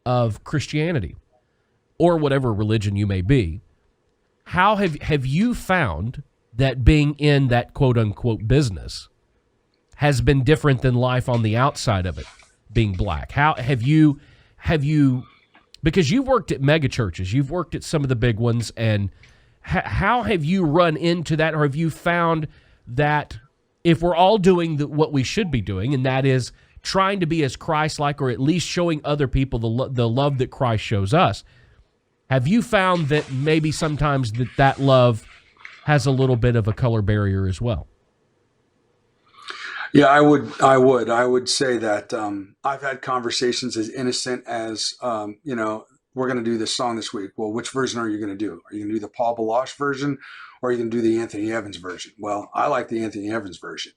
[SPEAKER 1] of Christianity or whatever religion you may be. How have you found that being in that quote-unquote business has been different than life on the outside of it, being black? How have you, because you've worked at mega churches, you've worked at some of the big ones, and how have you run into that, or have you found that if we're all doing what we should be doing, and that is trying to be as Christ-like, or at least showing other people the love that Christ shows us, have you found that maybe sometimes that love has a little bit of a color barrier as well?
[SPEAKER 3] Yeah, I would say that I've had conversations as innocent as, we're going to do this song this week. Well, which version are you going to do? Are you going to do the Paul Baloche version, or are you going to do the Anthony Evans version? Well, I like the Anthony Evans version.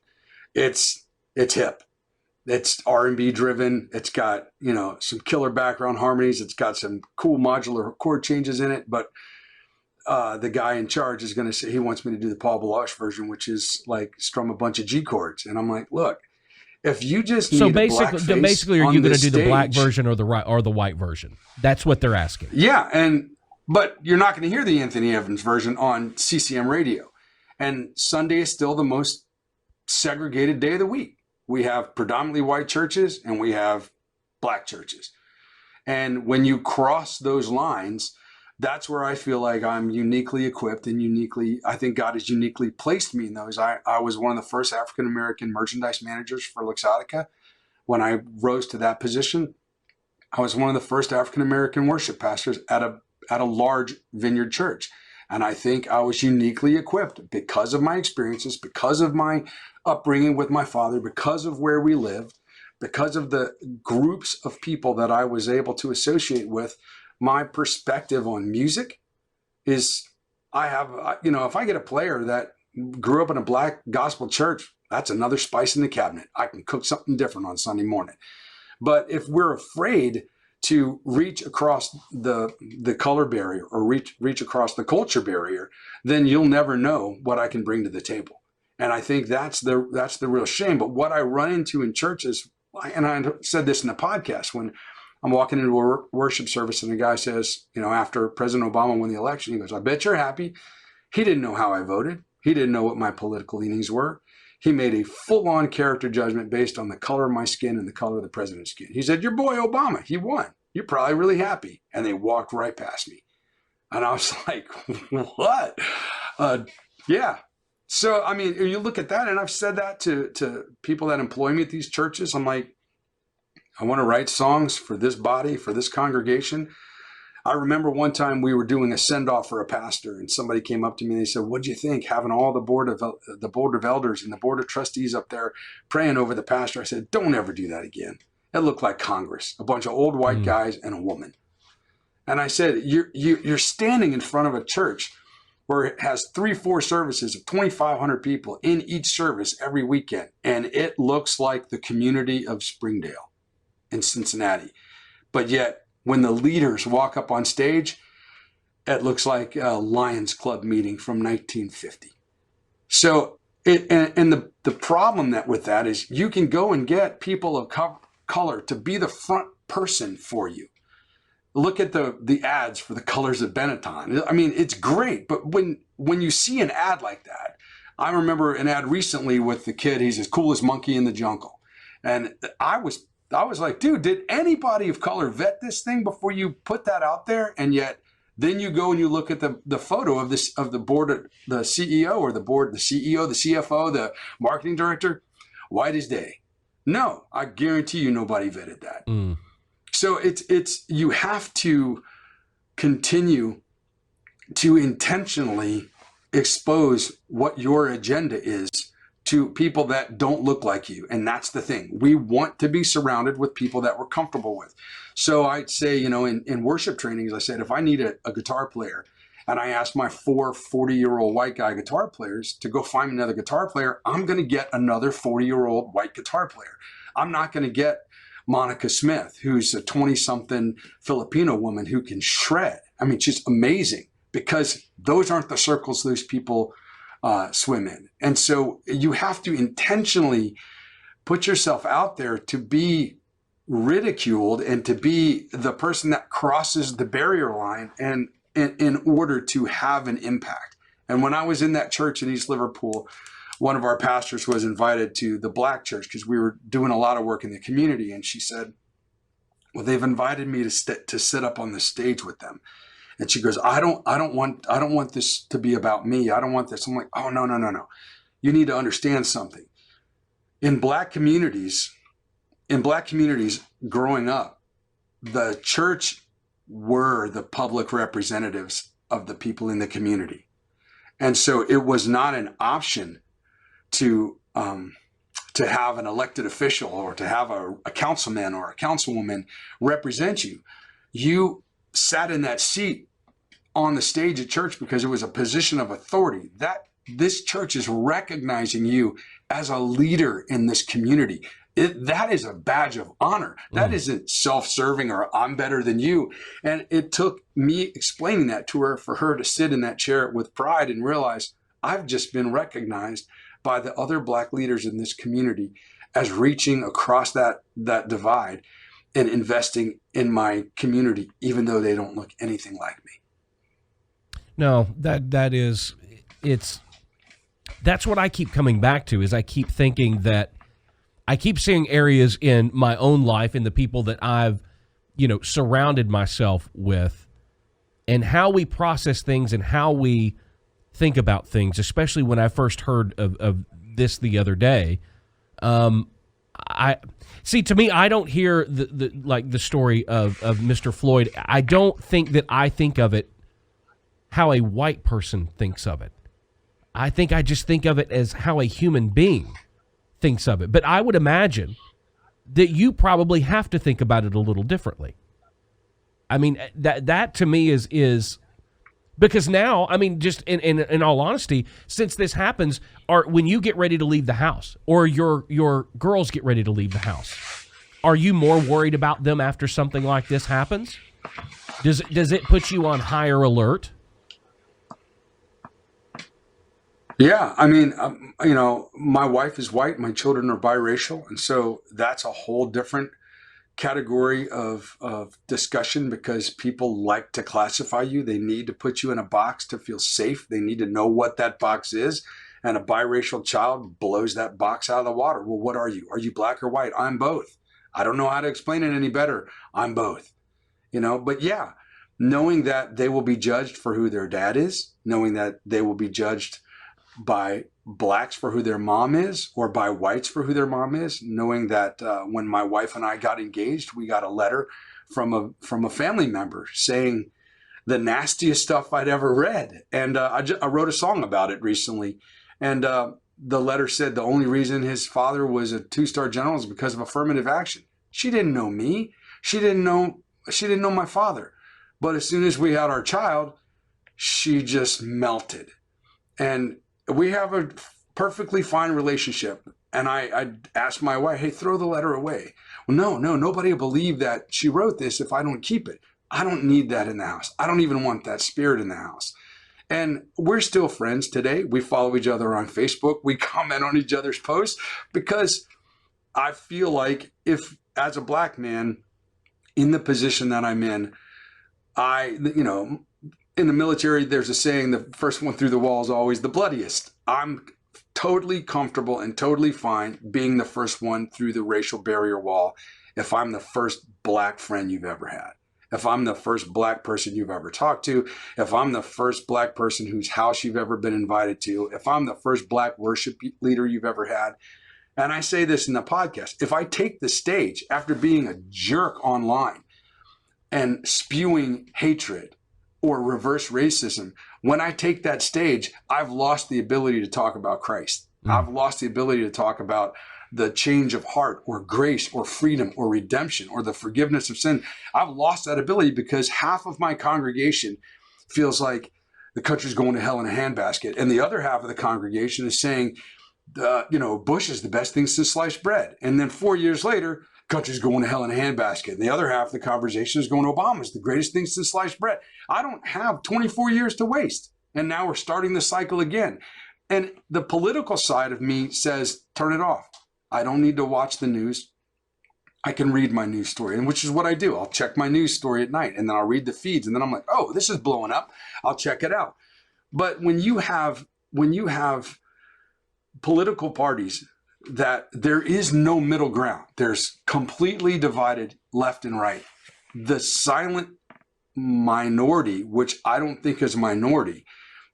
[SPEAKER 3] It's hip. It's R&B driven. It's got, some killer background harmonies. It's got some cool modular chord changes in it. But the guy in charge is going to say he wants me to do the Paul Baloche version, which is like strum a bunch of G chords. And I'm like, look, if you just need
[SPEAKER 1] basically, are you going to do the black version or the white version? That's what they're asking.
[SPEAKER 3] Yeah, but you're not going to hear the Anthony Evans version on CCM radio. And Sunday is still the most segregated day of the week. We have predominantly white churches and we have black churches. And when you cross those lines, that's where I feel like I'm uniquely equipped and I think God has uniquely placed me in those. I was one of the first African-American merchandise managers for Luxottica. When I rose to that position, I was one of the first African-American worship pastors at a large vineyard church. And I think I was uniquely equipped because of my experiences, because of my upbringing with my father, because of where we lived, because of the groups of people that I was able to associate with. My perspective on music is if I get a player that grew up in a black gospel church, that's another spice in the cabinet. I can cook something different on Sunday morning. But if we're afraid to reach across the color barrier or reach across the culture barrier, then you'll never know what I can bring to the table. And I think that's the real shame. But what I run into in churches, and I said this in the podcast, when I'm walking into a worship service and the guy says, after President Obama won the election, he goes, I bet you're happy. He didn't know how I voted. He didn't know what my political leanings were. He made a full-on character judgment based on the color of my skin and the color of the president's skin. He said, your boy Obama, he won. You're probably really happy. And they walked right past me. And I was like, what? Yeah. So, you look at that, and I've said that to people that employ me at these churches. I'm like, I want to write songs for this body, for this congregation. I remember one time we were doing a send-off for a pastor, and somebody came up to me and they said, what'd you think, having all the board of elders and the board of trustees up there praying over the pastor? I said, don't ever do that again. It looked like Congress, a bunch of old white guys and a woman. And I said, you're standing in front of a church where it has 3-4 services of 2,500 people in each service every weekend. And it looks like the community of Springdale in Cincinnati. But yet, when the leaders walk up on stage, it looks like a Lions Club meeting from 1950. So, the problem with that is you can go and get people of color to be the front person for you. Look at the ads for the colors of Benetton. It's great, but when you see an ad like that, I remember an ad recently with the kid, he's as cool as monkey in the jungle. And I was I was like, dude, did anybody of color vet this thing before you put that out there? And yet then you go and you look at the photo of this, of the board, the CEO or the board, the CEO, the CFO, the marketing director, white as day. No, I guarantee you nobody vetted that. So it's you have to continue to intentionally expose what your agenda is to people that don't look like you. And that's the thing. We want to be surrounded with people that we're comfortable with. So I'd say, you know, in worship trainings, I said, if I need a guitar player and I ask my 40-year-old white guy guitar players to go find another guitar player, I'm going to get another 40-year-old white guitar player. I'm not going to get Monica Smith, who's a 20-something Filipino woman who can shred. I mean, she's amazing, because those aren't the circles those people swim in. And so you have to intentionally put yourself out there to be ridiculed and to be the person that crosses the barrier line and in order to have an impact. And when I was in that church in East Liverpool, one of our pastors was invited to the black church because we were doing a lot of work in the community. And she said, well, they've invited me to sit up on the stage with them. And she goes, I don't want this to be about me. I don't want this. I'm like, oh, no. You need to understand something. In black communities growing up, the church were the public representatives of the people in the community. And so it was not an option to have an elected official or to have a councilman or a councilwoman represent you. You sat in that seat on the stage at church because it was a position of authority. That this church is recognizing you as a leader in this community. That is a badge of honor. That isn't self-serving or I'm better than you. And it took me explaining that to her for her to sit in that chair with pride and realize I've just been recognized by the other black leaders in this community as reaching across that divide and investing in my community, even though they don't look anything like me.
[SPEAKER 1] No, that's what I keep coming back to, is I keep thinking that I keep seeing areas in my own life and the people that I've, surrounded myself with, and how we process things and how we think about things, especially when I first heard of this the other day. To me, I don't hear the story of Mr. Floyd. I don't think that I think of it how a white person thinks of it. I think I just think of it as how a human being thinks of it. But I would imagine that you probably have to think about it a little differently. I mean, that to me is because now, I mean, just in all honesty, since this happens, when you get ready to leave the house or your girls get ready to leave the house, are you more worried about them after something like this happens? Does it put you on higher alert?
[SPEAKER 3] Yeah, I mean, my wife is white, my children are biracial, and so that's a whole different category of discussion because people like to classify you. They need to put you in a box to feel safe. They need to know what that box is, and a biracial child blows that box out of the water. Well, what are you? Are you black or white? I'm both. I don't know how to explain it any better. I'm both. But yeah, knowing that they will be judged for who their dad is, knowing that they will be judged by blacks for who their mom is or by whites for who their mom is, knowing that when my wife and I got engaged, we got a letter from a family member saying the nastiest stuff I'd ever read. And I wrote a song about it recently. And the letter said the only reason his father was a 2-star general is because of affirmative action. She didn't know me. She didn't know my father. But as soon as we had our child, she just melted. And we have a perfectly fine relationship. And I asked my wife, hey, throw the letter away. Well, no, nobody will believe that she wrote this if I don't keep it. I don't need that in the house. I don't even want that spirit in the house. And we're still friends today. We follow each other on Facebook. We comment on each other's posts because I feel like if, as a black man in the position that I'm in, in the military, there's a saying, the first one through the wall is always the bloodiest. I'm totally comfortable and totally fine being the first one through the racial barrier wall if I'm the first black friend you've ever had, if I'm the first black person you've ever talked to, if I'm the first black person whose house you've ever been invited to, if I'm the first black worship leader you've ever had. And I say this in the podcast, if I take the stage after being a jerk online and spewing hatred or reverse racism, when I take that stage, I've lost the ability to talk about Christ. I've lost the ability to talk about the change of heart or grace or freedom or redemption or the forgiveness of sin. I've lost that ability because half of my congregation feels like the country's going to hell in a handbasket. And the other half of the congregation is saying, Bush is the best thing since sliced bread. And then 4 years later, country's going to hell in a handbasket. And the other half of the conversation is going, Obama's the greatest thing since sliced bread. I don't have 24 years to waste. And now we're starting the cycle again. And the political side of me says, turn it off. I don't need to watch the news. I can read my news story, and which is what I do. I'll check my news story at night, and then I'll read the feeds, and then I'm like, oh, this is blowing up. I'll check it out. But when you have political parties that there is no middle ground, there's completely divided left and right. The silent minority, which I don't think is a minority,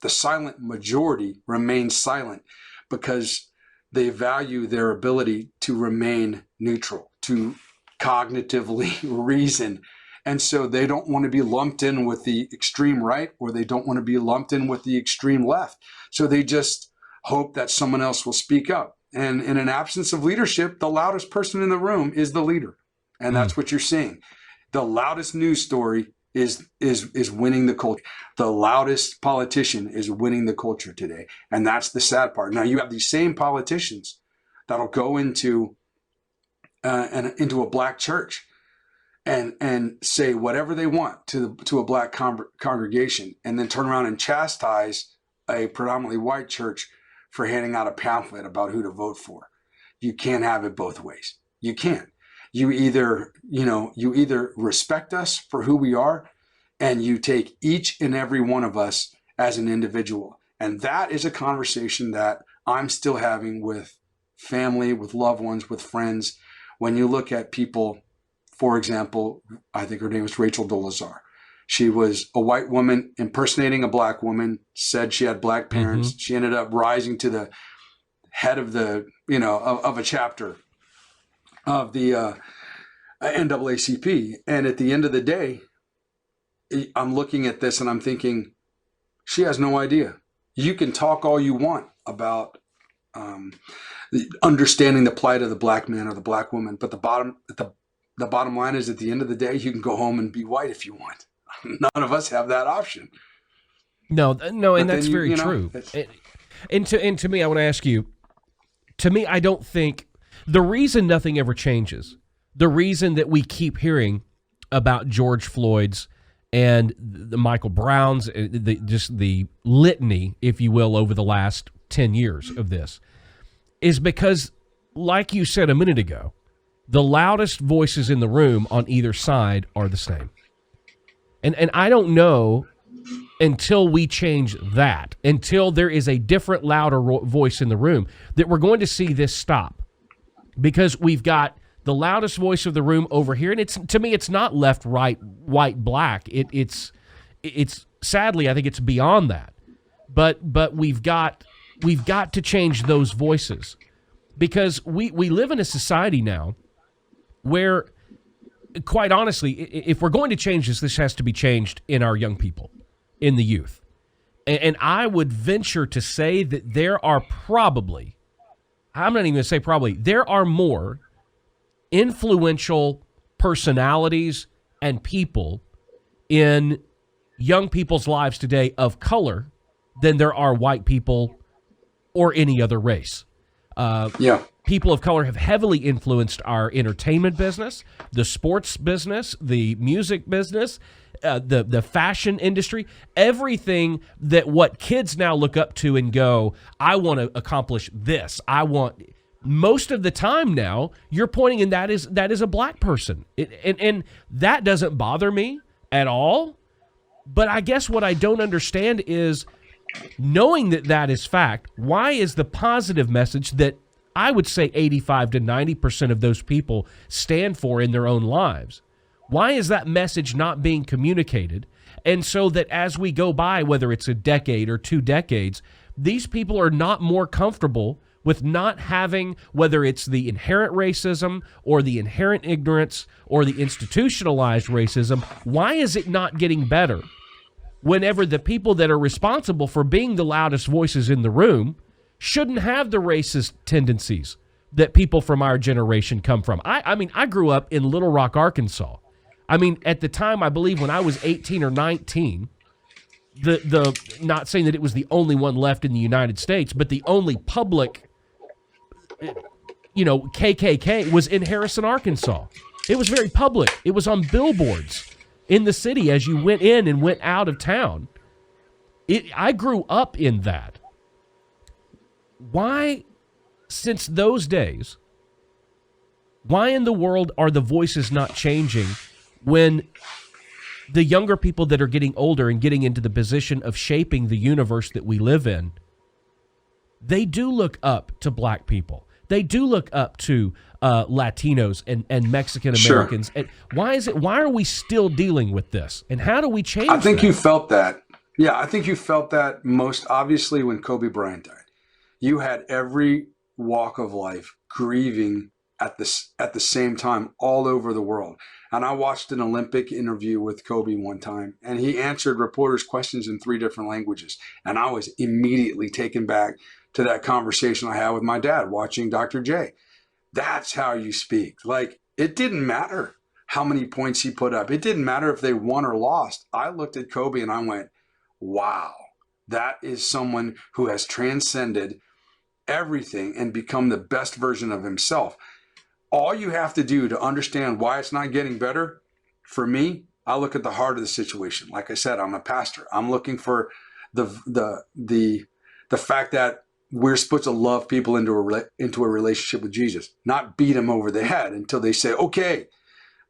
[SPEAKER 3] the silent majority remains silent because they value their ability to remain neutral, to cognitively reason. And so they don't want to be lumped in with the extreme right, or they don't want to be lumped in with the extreme left. So they just hope that someone else will speak up. And in an absence of leadership, the loudest person in the room is the leader. And that's what you're seeing. The loudest news story is winning the culture. The loudest politician is winning the culture today. And that's the sad part. Now you have these same politicians that'll go into a black church and say whatever they want to a black congregation, and then turn around and chastise a predominantly white church for handing out a pamphlet about who to vote for. You can't have it both ways. You can't. You either respect us for who we are, and you take each and every one of us as an individual. And that is a conversation that I'm still having with family, with loved ones, with friends. When you look at people, for example, I think her name was Rachel Dolezal. She was a white woman impersonating a black woman, said she had black parents. Mm-hmm. She ended up rising to the head of of a chapter of the NAACP. And at the end of the day, I'm looking at this and I'm thinking, she has no idea. You can talk all you want about understanding the plight of the black man or the black woman, but the bottom line is, at the end of the day, you can go home and be white if you want. None of us have that option.
[SPEAKER 1] No, and that's very true. And to me, I want to ask you, to me, I don't think the reason nothing ever changes, the reason that we keep hearing about George Floyd's and the Michael Brown's, just the litany, if you will, over the last 10 years of this, is because, like you said a minute ago, the loudest voices in the room on either side are the same. And I don't know, until we change that, until there is a different, louder voice in the room, that we're going to see this stop. Because we've got the loudest voice of the room over here, and to me, it's not left, right, white, black. It's sadly, I think it's beyond that. But we've got to change those voices, because we live in a society now where, quite honestly, if we're going to change this has to be changed in our young people, in the youth. And I would venture to say that there are probably, I'm not even going to say probably, there are more influential personalities and people in young people's lives today of color than there are white people or any other race. People of color have heavily influenced our entertainment business, the sports business, the music business, the fashion industry, everything that what kids now look up to and go, I want to accomplish this. Most of the time now, you're pointing, and that is a black person. And that doesn't bother me at all. But I guess what I don't understand is, knowing that is fact, why is the positive message that I would say 85 to 90% of those people stand for in their own lives. Why is that message not being communicated? And so that as we go by, whether it's a decade or 2 decades, these people are not more comfortable with not having, whether it's the inherent racism or the inherent ignorance or the institutionalized racism, why is it not getting better whenever the people that are responsible for being the loudest voices in the room shouldn't have the racist tendencies that people from our generation come from? I mean, I grew up in Little Rock, Arkansas. I mean, at the time, I believe when I was 18 or 19, the not saying that it was the only one left in the United States, but the only public, KKK was in Harrison, Arkansas. It was very public. It was on billboards in the city as you went in and went out of town. I grew up in that. Why, since those days, why in the world are the voices not changing when the younger people that are getting older and getting into the position of shaping the universe that we live in, they do look up to black people. They do look up to Latinos and Mexican Americans. Sure. And why are we still dealing with this? And how do we change
[SPEAKER 3] I think
[SPEAKER 1] that?
[SPEAKER 3] you felt that. Yeah, I think you felt that most obviously when Kobe Bryant died. You had every walk of life grieving at the same time all over the world. And I watched an Olympic interview with Kobe one time, and he answered reporters' questions in 3 different languages. And I was immediately taken back to that conversation I had with my dad watching Dr. J. That's how you speak. Like, it didn't matter how many points he put up. It didn't matter if they won or lost. I looked at Kobe and I went, wow, that is someone who has transcended everything and become the best version of himself. All you have to do to understand why it's not getting better, for me, I look at the heart of the situation. Like I said, I'm a pastor. I'm looking for the fact that we're supposed to love people into a relationship with Jesus, not beat them over the head until they say, okay.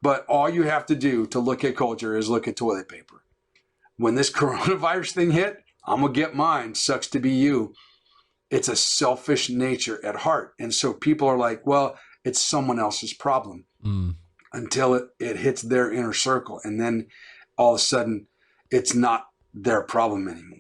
[SPEAKER 3] But all you have to do to look at culture is look at toilet paper. When this coronavirus thing hit, I'm going to get mine. Sucks to be you. It's a selfish nature at heart. And so people are like, well, it's someone else's problem until it hits their inner circle. And then all of a sudden, it's not their problem anymore.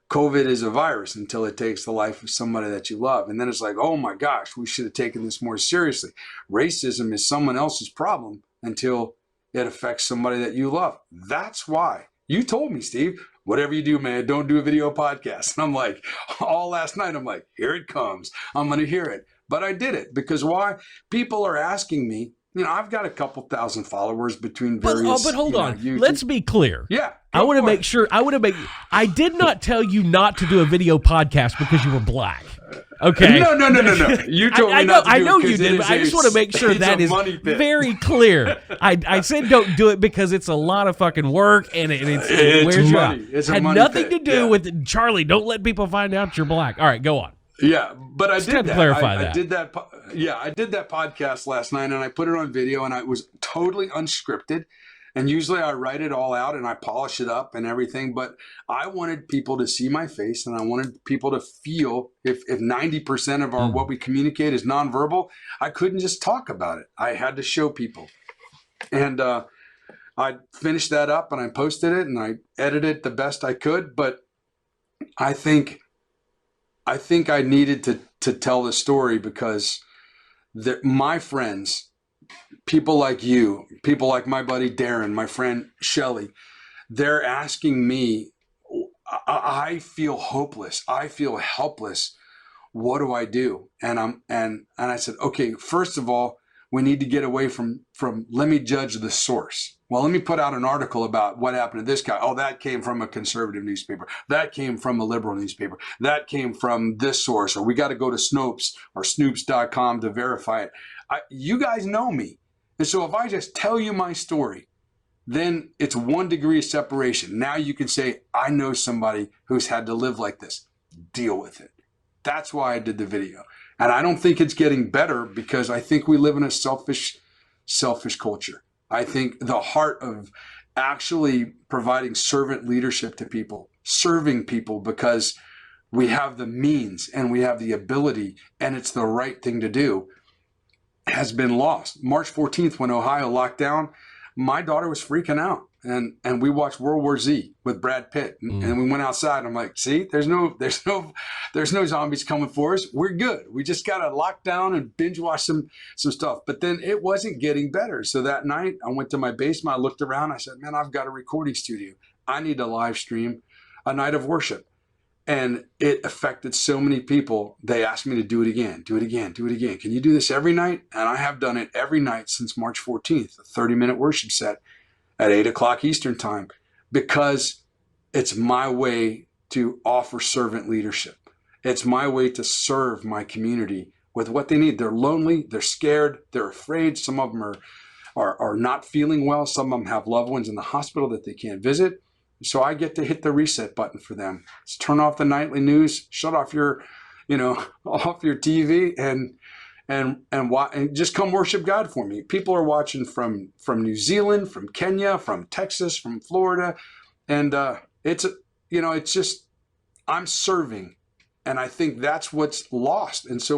[SPEAKER 3] COVID is a virus until it takes the life of somebody that you love. And then it's like, oh my gosh, we should have taken this more seriously. Racism is someone else's problem until it affects somebody that you love. That's why. You told me, Steve, whatever you do, man, don't do a video podcast. And I'm like, all last night, I'm like, here it comes. I'm going to hear it. But I did it because why? People are asking me, I've got a couple thousand followers between various.
[SPEAKER 1] But hold on. Let's be clear.
[SPEAKER 3] Yeah.
[SPEAKER 1] I want to make sure. I did not tell you not to do a video podcast because you were black. Okay.
[SPEAKER 3] No. You told me not to do it.
[SPEAKER 1] I know you did, but I just want to make sure that is very clear. I said don't do it because it's a lot of fucking work and it's money. It had nothing to do with Charlie. Don't let people find out you're black. All right, go on.
[SPEAKER 3] Yeah, but I did that.
[SPEAKER 1] Clarify that.
[SPEAKER 3] I did that. Yeah, I did that podcast last night, and I put it on video, and I was totally unscripted. And usually I write it all out and I polish it up and everything, but I wanted people to see my face, and I wanted people to feel if 90% of our what we communicate is nonverbal, I couldn't just talk about it. I had to show people. And I finished that up and I posted it and I edited it the best I could, but I think I needed to tell the story because my friends, people like you, people like my buddy Darren, my friend Shelly, they're asking me, I feel hopeless. I feel helpless. What do I do? And I said, okay, first of all, we need to get away from let me judge the source. Well, let me put out an article about what happened to this guy. Oh, that came from a conservative newspaper. That came from a liberal newspaper. That came from this source. Or we got to go to Snopes or Snoops.com to verify it. You guys know me. And so if I just tell you my story, then it's 1 degree of separation. Now you can say, I know somebody who's had to live like this. Deal with it. That's why I did the video. And I don't think it's getting better because I think we live in a selfish culture. I think the heart of actually providing servant leadership to people, serving people, because we have the means and we have the ability, and it's the right thing to do, has been lost. March 14th, when Ohio locked down, my daughter was freaking out. And we watched World War Z with Brad Pitt, and we went outside. And I'm like, see, there's no zombies coming for us. We're good. We just got to lock down and binge watch some stuff. But then it wasn't getting better. So that night I went to my basement. I looked around. I said, man, I've got a recording studio. I need to live stream a night of worship. And it affected so many people. They asked me to do it again. Can you do this every night? And I have done it every night since March 14th, a 30-minute worship set at 8 o'clock Eastern time, because it's my way to offer servant leadership. It's my way to serve my community with what they need. They're lonely, they're scared, they're afraid. Some of them are not feeling well. Some of them have loved ones in the hospital that they can't visit. So I get to hit the reset button for them. It's turn off the nightly news, shut off your, off your TV, and just come worship God for me. People are watching from New Zealand, from Kenya, from Texas, from Florida, and it's just, I'm serving, and I think that's what's lost. And so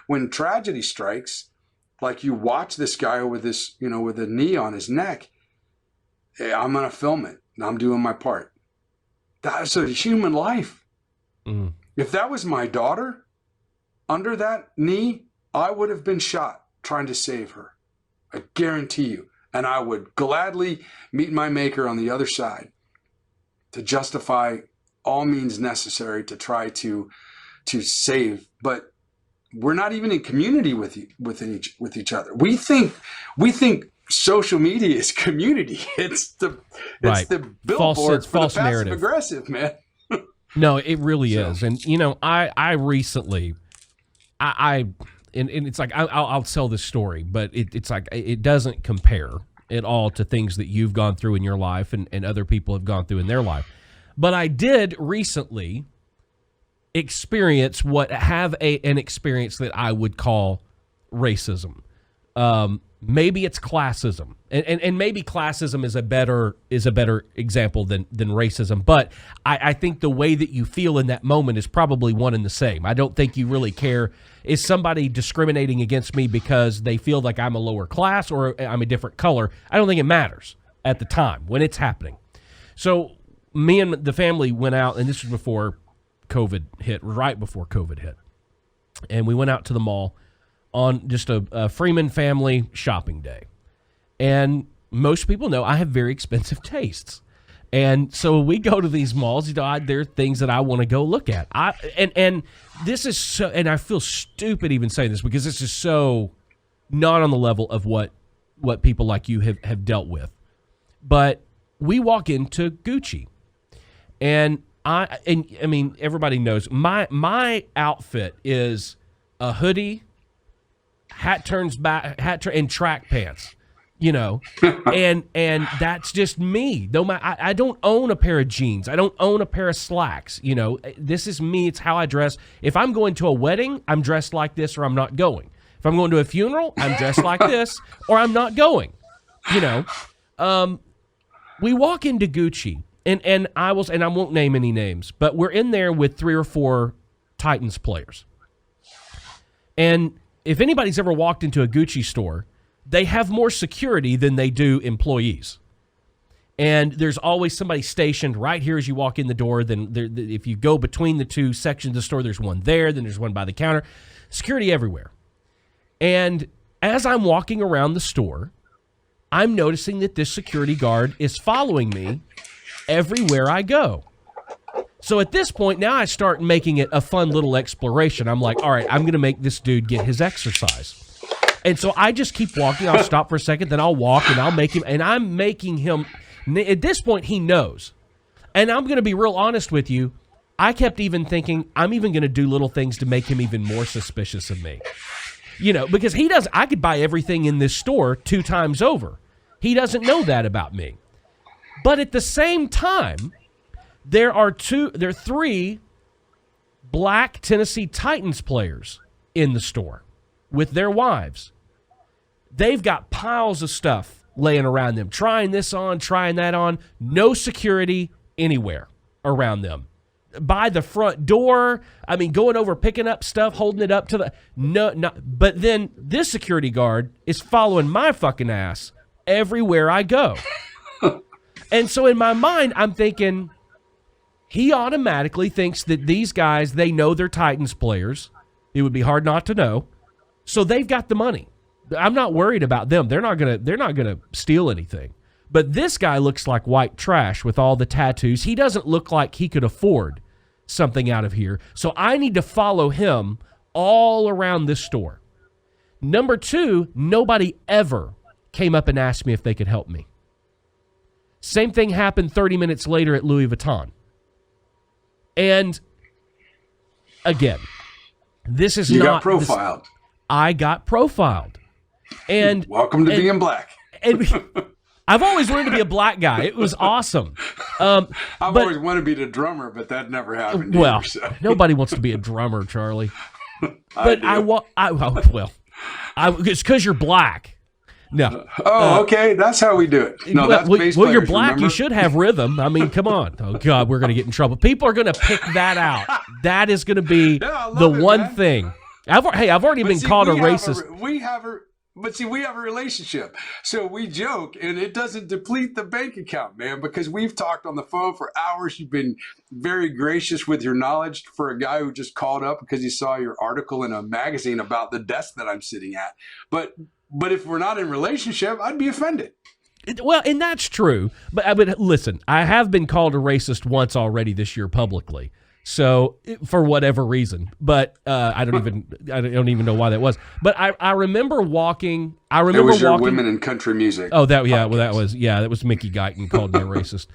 [SPEAKER 3] when tragedy strikes, like you watch this guy with this, with a knee on his neck, hey, I'm gonna film it. I'm doing my part. That's a human life. If that was my daughter under that knee, I would have been shot trying to save her. I guarantee you. And I would gladly meet my maker on the other side to justify all means necessary to try to save. But we're not even in community with each other. We think social media is community. It's the billboard for the passive aggressive, man.
[SPEAKER 1] No, it really is. And I recently and it's like, I'll tell this story, but it's like, it doesn't compare at all to things that you've gone through in your life and other people have gone through in their life. But I did recently experience an experience that I would call racism. Maybe it's classism, and maybe classism is a better example than racism. But I think the way that you feel in that moment is probably one and the same. I don't think you really care. Is somebody discriminating against me because they feel like I'm a lower class or I'm a different color? I don't think it matters at the time when it's happening. So me and the family went out, and this was before COVID hit, right before COVID hit, and we went out to the mall on just a Freeman family shopping day. And most people know I have very expensive tastes. And so we go to these malls, there are things that I want to go look at. And this is so, and I feel stupid even saying this because this is so not on the level of what people like you have dealt with. But we walk into Gucci, and I mean, everybody knows my outfit is a hoodie, hat and track pants, and that's just me. Though I don't own a pair of jeans. I don't own a pair of slacks. This is me. It's how I dress. If I'm going to a wedding, I'm dressed like this or I'm not going. If I'm going to a funeral, I'm dressed like this or I'm not going. We walk into Gucci and I won't name any names, but we're in there with 3 or 4 Titans players. And if anybody's ever walked into a Gucci store, they have more security than they do employees. And there's always somebody stationed right here as you walk in the door. Then if you go between the 2 sections of the store, there's one there, then there's one by the counter. Security everywhere. And as I'm walking around the store, I'm noticing that this security guard is following me everywhere I go. So at this point, now I start making it a fun little exploration. I'm like, all right, I'm going to make this dude get his exercise. And so I just keep walking. I'll stop for a second, then I'll walk, and I'll make him. And I'm making him, at this point, he knows. And I'm going to be real honest with you. I kept even thinking, I'm even going to do little things to make him even more suspicious of me. Because he does. I could buy everything in this store 2 times over. He doesn't know that about me. But at the same time, there are 3 black Tennessee Titans players in the store with their wives. They've got piles of stuff laying around them, trying this on, trying that on. No security anywhere around them. by the front door. I mean, going over, picking up stuff, holding it up to the no. But then this security guard is following my fucking ass everywhere I go. And so in my mind, I'm thinking he automatically thinks that these guys, they know they're Titans players. It would be hard not to know. So they've got the money. I'm not worried about them. They're not gonna steal anything. But this guy looks like white trash with all the tattoos. He doesn't look like he could afford something out of here. So I need to follow him all around this store. Number two, nobody ever came up and asked me if they could help me. Same thing happened 30 minutes later at Louis Vuitton. And again, this is
[SPEAKER 3] you
[SPEAKER 1] not...
[SPEAKER 3] You got profiled.
[SPEAKER 1] I got profiled. And
[SPEAKER 3] welcome to being black.
[SPEAKER 1] And I've always wanted to be a black guy. It was awesome.
[SPEAKER 3] I've always wanted to be the drummer, but that never happened.
[SPEAKER 1] Well,
[SPEAKER 3] either, so.
[SPEAKER 1] Nobody wants to be a drummer, Charlie. But it's because you're black. No.
[SPEAKER 3] Okay. That's how we do it. No, that's bass
[SPEAKER 1] well, you're
[SPEAKER 3] players,
[SPEAKER 1] black.
[SPEAKER 3] remember?
[SPEAKER 1] You should have rhythm. I mean, come on. Oh, God, we're going to get in trouble. People are going to pick that out. That is going to be the one thing. I've already been called a racist.
[SPEAKER 3] We have a relationship. So we joke, and it doesn't deplete the bank account, man, because we've talked on the phone for hours. You've been very gracious with your knowledge for a guy who just called up because he saw your article in a magazine about the desk that I'm sitting at. But if we're not in relationship, I'd be offended.
[SPEAKER 1] Well, and that's true. But listen, I have been called a racist once already this year publicly. So for whatever reason, but I don't even know why that was. But I remember walking. It was your women in country music.
[SPEAKER 3] Oh,
[SPEAKER 1] that was Mickey Guyton called me a racist.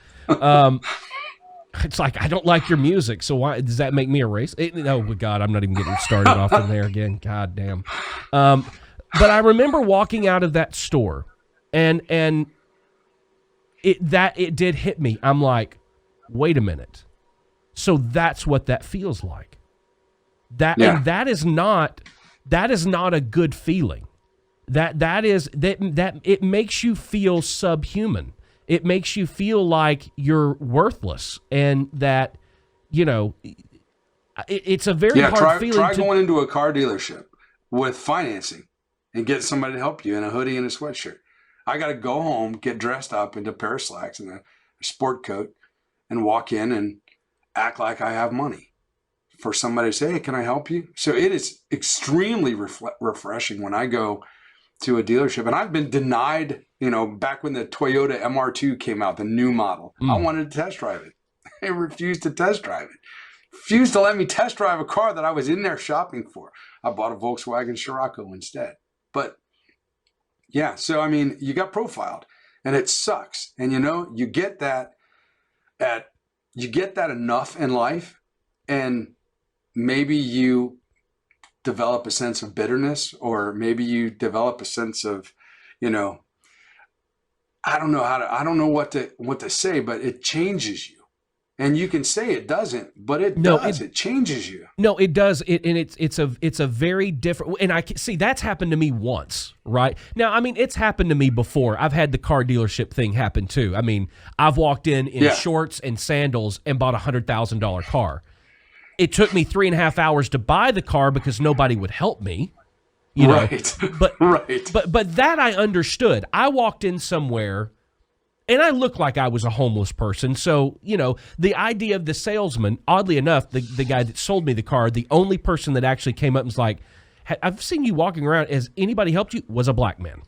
[SPEAKER 1] It's like, I don't like your music, so why does that make me a racist? Oh God, I'm not even getting started off from there again. God damn. But I remember walking out of that store, and it did hit me. I'm like, wait a minute. So that's what that feels like. And that is not a good feeling. That it makes you feel subhuman. It makes you feel like you're worthless, and that, it's a very hard feeling.
[SPEAKER 3] Try going into a car dealership with financing and get somebody to help you in a hoodie and a sweatshirt. I got to go home, get dressed up into a pair of slacks and a sport coat, and walk in and act like I have money for somebody to say, hey, can I help you? So it is extremely refreshing when I go to a dealership. And I've been denied, back when the Toyota MR2 came out, the new model. I wanted to test drive it. They refused to test drive it. Refused to let me test drive a car that I was in there shopping for. I bought a Volkswagen Scirocco instead. But yeah, so I mean, you got profiled and it sucks. And you get that enough in life, and maybe you develop a sense of bitterness, or maybe you develop a sense of, I don't know what to say, but it changes you. And you can say it doesn't, but it does. It changes you.
[SPEAKER 1] No, it does. It's a very different. And I see that's happened to me once, right? Now, I mean, it's happened to me before. I've had the car dealership thing happen too. I mean, I've walked in shorts and sandals and bought a $100,000 car. It took me 3.5 hours to buy the car because nobody would help me.
[SPEAKER 3] Right.
[SPEAKER 1] But
[SPEAKER 3] right.
[SPEAKER 1] But that I understood. I walked in somewhere, and I looked like I was a homeless person. So, the idea of the salesman, oddly enough, the guy that sold me the car, the only person that actually came up and was like, I've seen you walking around. Has anybody helped you? Was a black man.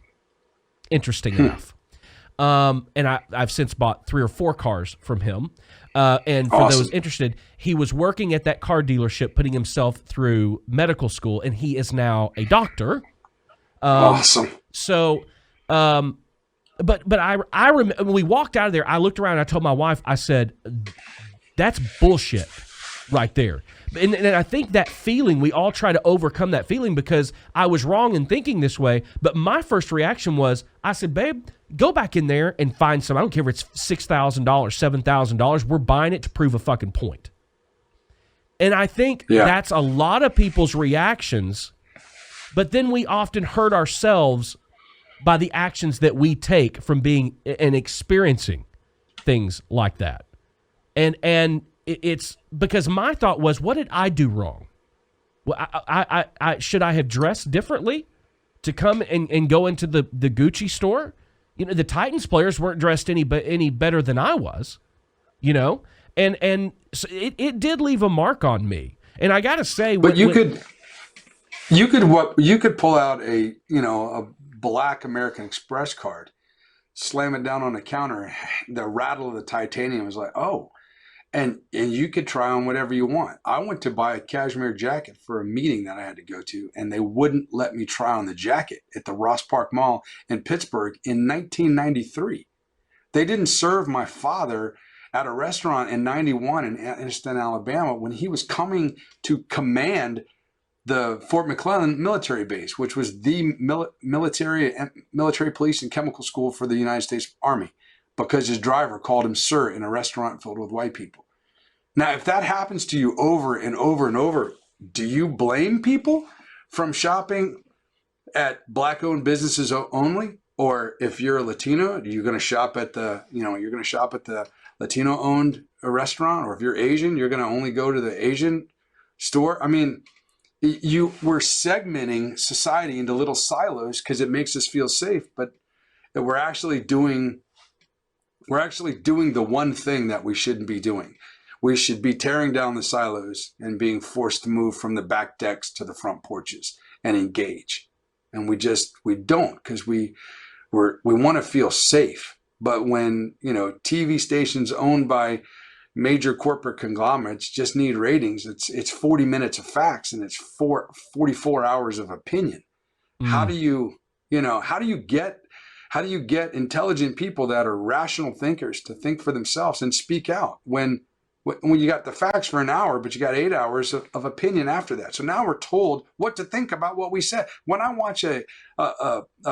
[SPEAKER 1] Interesting enough. And I've since bought 3 or 4 cars from him. And for those interested, he was working at that car dealership, putting himself through medical school, and he is now a doctor.
[SPEAKER 3] Awesome.
[SPEAKER 1] So, But I remember when we walked out of there, I looked around and I told my wife, I said, that's bullshit right there. And I think that feeling, we all try to overcome that feeling because I was wrong in thinking this way. But my first reaction was, I said, babe, go back in there and find some. I don't care if it's $6,000, $7,000. We're buying it to prove a fucking point. And I think that's a lot of people's reactions. But then we often hurt ourselves by the actions that we take from being and experiencing things like that. And it's because my thought was, what did I do wrong? Well, I should I have dressed differently to come and go into the Gucci store? You know, the Titans players weren't dressed any better than I was, you know, and so it did leave a mark on me. And I got to say,
[SPEAKER 3] but you could pull out a black American Express card, slam it down on the counter, the rattle of the titanium was like, oh. And you could try on whatever you want. I went to buy a cashmere jacket for a meeting that I had to go to, and they wouldn't let me try on the jacket at the Ross Park Mall in Pittsburgh in 1993. They didn't serve my father at a restaurant in 91 in Anniston, Alabama, when he was coming to command the Fort McClellan military base, which was the military police and chemical school for the United States Army, because his driver called him sir in a restaurant filled with white people. Now, if that happens to you over and over and over, do you blame people from shopping at black-owned businesses only? Or if you're a Latino, are you going to shop at the Latino-owned restaurant? Or if you're Asian, you're going to only go to the Asian store? I mean, we're segmenting society into little silos because it makes us feel safe, but we're actually doing the one thing that we shouldn't be doing. We should be tearing down the silos and being forced to move from the back decks to the front porches and engage. And we don't, because we want to feel safe. But when, TV stations owned by major corporate conglomerates just need ratings, it's 40 minutes of facts and it's 44 hours of opinion. How do you get intelligent people that are rational thinkers to think for themselves and speak out when you got the facts for an hour, but you got 8 hours of opinion after that? So now we're told what to think about what we said. When I watch a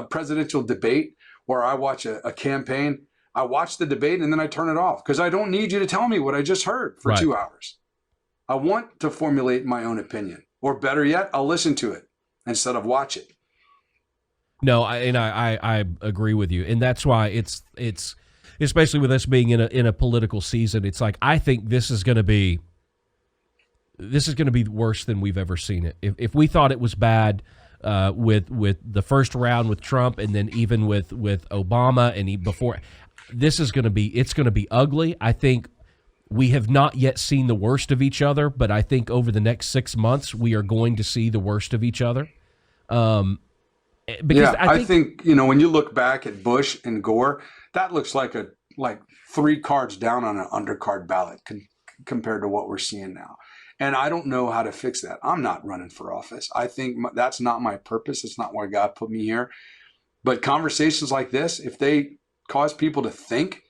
[SPEAKER 3] presidential debate or I watch a campaign, I watch the debate and then I turn it off because I don't need you to tell me what I just heard for 2 hours. I want to formulate my own opinion, or better yet, I'll listen to it instead of watch it.
[SPEAKER 1] No, I agree with you, and that's why it's especially with us being in a political season. It's like, I think this is going to be worse than we've ever seen it. If we thought it was bad with the first round with Trump, and then even with Obama and before, it's going to be ugly. I think we have not yet seen the worst of each other, but I think over the next 6 months we are going to see the worst of each other. Because I think
[SPEAKER 3] when you look back at Bush and Gore, that looks like 3 cards down on an undercard ballot compared to what we're seeing now. And I don't know how to fix that. I'm not running for office. I think that's not my purpose. It's not why God put me here. But conversations like this, if they cause people to think,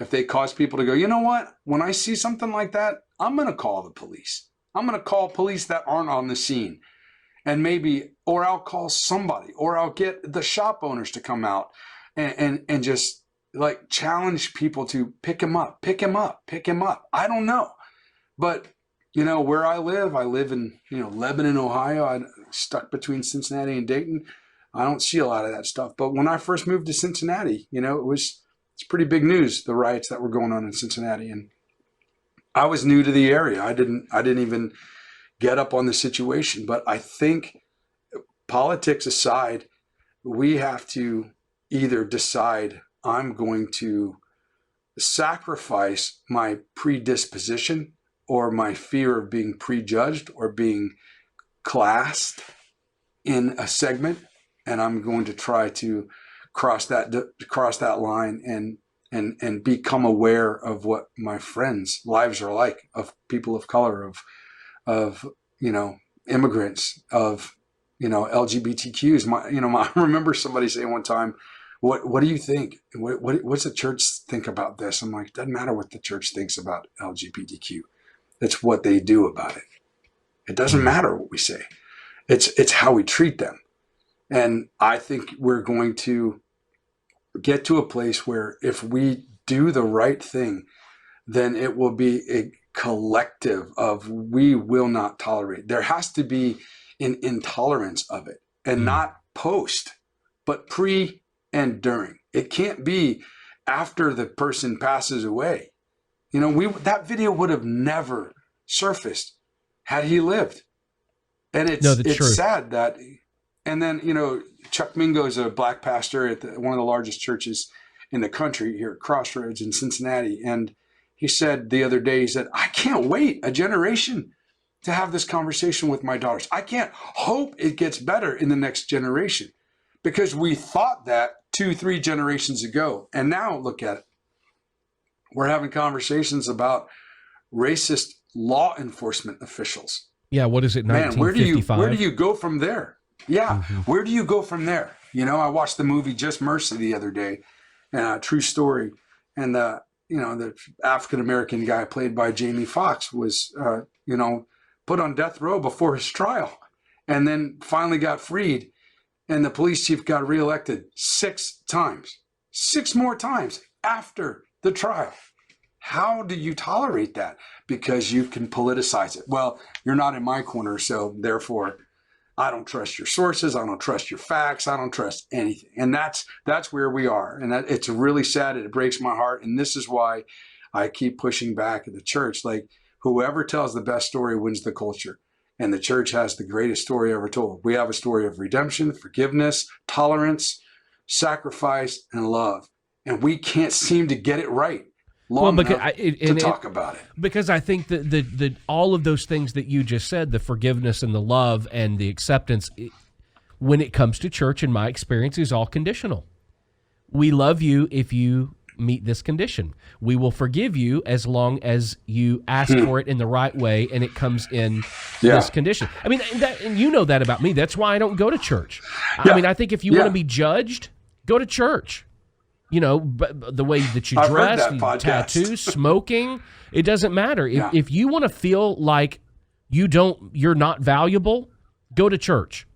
[SPEAKER 3] if they cause people to go, you know what? When I see something like that, I'm going to call the police. I'm going to call police that aren't on the scene. And or I'll call somebody, or I'll get the shop owners to come out and just challenge people to pick him up. I don't know. But, where I live in, Lebanon, Ohio. I'm stuck between Cincinnati and Dayton. I don't see a lot of that stuff. But when I first moved to Cincinnati, it's pretty big news, the riots that were going on in Cincinnati. And I was new to the area. I didn't even get up on the situation. But I think, politics aside, we have to either decide, I'm going to sacrifice my predisposition or my fear of being prejudged or being classed in a segment, and I'm going to try to cross that line and become aware of what my friends' lives are like, of people of color, of immigrants, of LGBTQs. I remember somebody saying one time, what do you think? What's the church think about this? I'm like, it doesn't matter what the church thinks about LGBTQ. It's what they do about it. It doesn't matter what we say. It's how we treat them. And I think we're going to get to a place where if we do the right thing, then it will be a collective of, we will not tolerate. There has to be an intolerance of it, and not post, but pre and during. It can't be after the person passes away. You know, that video would have never surfaced had he lived. And it's
[SPEAKER 1] true.
[SPEAKER 3] sad that, and then, you know, Chuck Mingo is a black pastor at one of the largest churches in the country here at Crossroads in Cincinnati. And he said the other day, he said, I can't wait a generation to have this conversation with my daughters. I can't hope it gets better in the next generation, because we thought that 2-3 generations ago. And now look at it. We're having conversations about racist law enforcement officials.
[SPEAKER 1] Yeah, what is it, 1955?
[SPEAKER 3] Man, where do you go from there? Yeah, where do you go from there? You know, I watched the movie Just Mercy the other day, true story. And, you know, the African-American guy played by Jamie Foxx was, you know, put on death row before his trial, and then finally got freed. And the police chief got reelected 6 times, 6 more times after the trial. How do you tolerate that? Because you can politicize it. Well, you're not in my corner, so therefore I don't trust your sources. I don't trust your facts. I don't trust anything. And that's where we are. And it's really sad. It breaks my heart. And this is why I keep pushing back at the church. Like, whoever tells the best story wins the culture. And the church has the greatest story ever told. We have a story of redemption, forgiveness, tolerance, sacrifice, and love. And we can't seem to get it right to talk about it.
[SPEAKER 1] Because I think that the all of those things that you just said, the forgiveness and the love and the acceptance, when it comes to church, in my experience, is all conditional. We love you if you meet this condition. We will forgive you as long as you ask for it in the right way and it comes in this condition. I mean, and you know that about me. That's why I don't go to church. I mean, I think if you want to be judged, go to church. You know, the way that you dress, tattoos, smoking, it doesn't matter. If you want to feel like you're not valuable, go to church.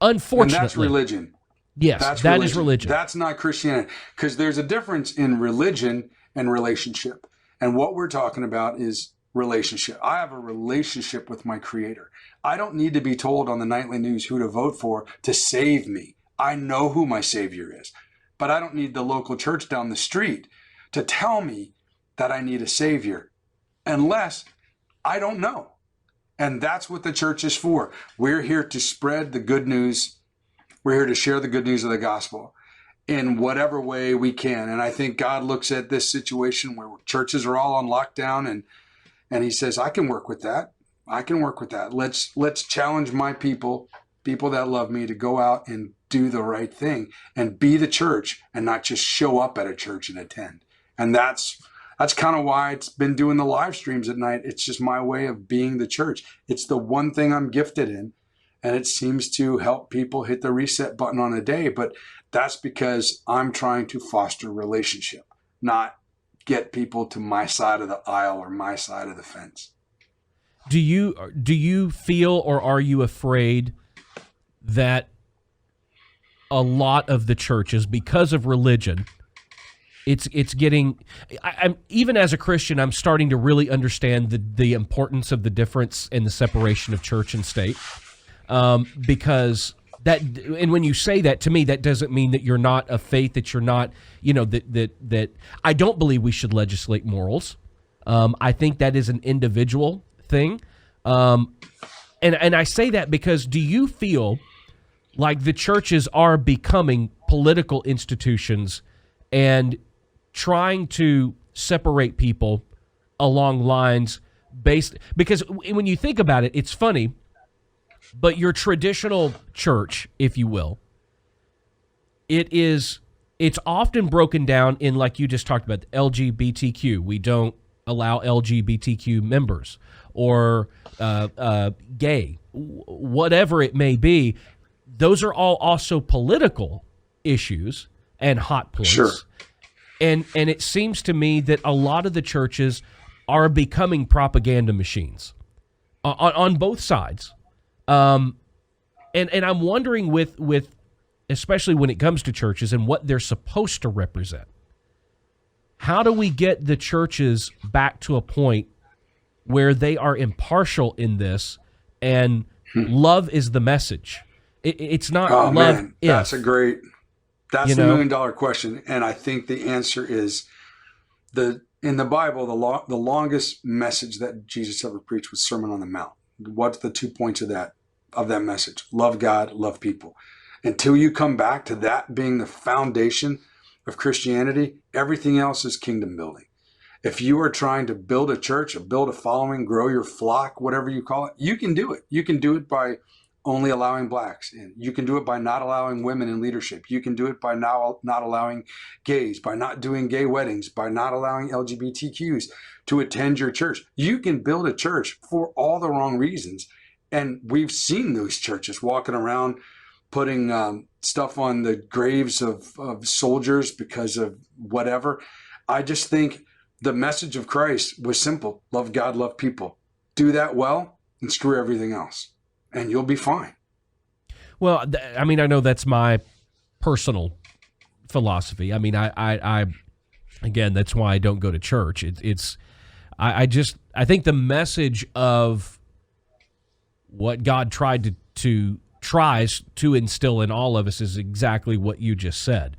[SPEAKER 1] Unfortunately.
[SPEAKER 3] And that's religion.
[SPEAKER 1] Yes, that is religion.
[SPEAKER 3] That's not Christianity. Because there's a difference in religion and relationship. And what we're talking about is relationship. I have a relationship with my Creator. I don't need to be told on the nightly news who to vote for to save me. I know who my Savior is. But I don't need the local church down the street to tell me that I need a Savior, unless I don't know. And that's what the church is for. We're here to spread the good news. We're here to share the good news of the gospel in whatever way we can. And I think God looks at this situation where churches are all on lockdown, and he says, I can work with that. I can work with that. Let's challenge my people that love me, to go out and do the right thing and be the church, and not just show up at a church and attend. And that's kind of why it's been doing the live streams at night. It's just my way of being the church. It's the one thing I'm gifted in, and it seems to help people hit the reset button on a day. But that's because I'm trying to foster relationship, not get people to my side of the aisle or my side of the fence.
[SPEAKER 1] Do you feel, or are you afraid that a lot of the churches, because of religion, it's getting, I'm even as a Christian, I'm starting to really understand the importance of the difference in the separation of church and state, because that, and when you say that, to me, that doesn't mean that you're not of faith, that you're not, you know, that I don't believe we should legislate morals. I think that is an individual thing. And I say that because, do you feel like the churches are becoming political institutions and trying to separate people along lines based, because when you think about it, it's funny, but your traditional church, if you will, it's often broken down in, like you just talked about, LGBTQ. We don't allow LGBTQ members, or gay, whatever it may be. Those are all also political issues and hot points.
[SPEAKER 3] Sure.
[SPEAKER 1] And it seems to me that a lot of the churches are becoming propaganda machines on both sides. And I'm wondering with especially when it comes to churches and what they're supposed to represent, how do we get the churches back to a point where they are impartial in this, and love is the message? It's not love.
[SPEAKER 3] Man,
[SPEAKER 1] if.
[SPEAKER 3] that's the $1 million question. And I think the answer is the in the Bible, the longest message that Jesus ever preached was Sermon on the Mount. What's the 2 points of that message? Love God, love people. Until you come back to that being the foundation of Christianity, everything else is kingdom building. If you are trying to build a church, or build a following, grow your flock, whatever you call it, you can do it. You can do it by only allowing blacks in. You can do it by not allowing women in leadership. You can do it by not allowing gays, by not doing gay weddings, by not allowing LGBTQs to attend your church. You can build a church for all the wrong reasons. And we've seen those churches walking around putting stuff on the graves of soldiers because of whatever. I just think the message of Christ was simple. Love God, love people. Do that well and screw everything else, and you'll be fine.
[SPEAKER 1] Well, I mean, I know that's my personal philosophy. I mean, I again, that's why I don't go to church. I think the message of what God tries to instill in all of us is exactly what you just said.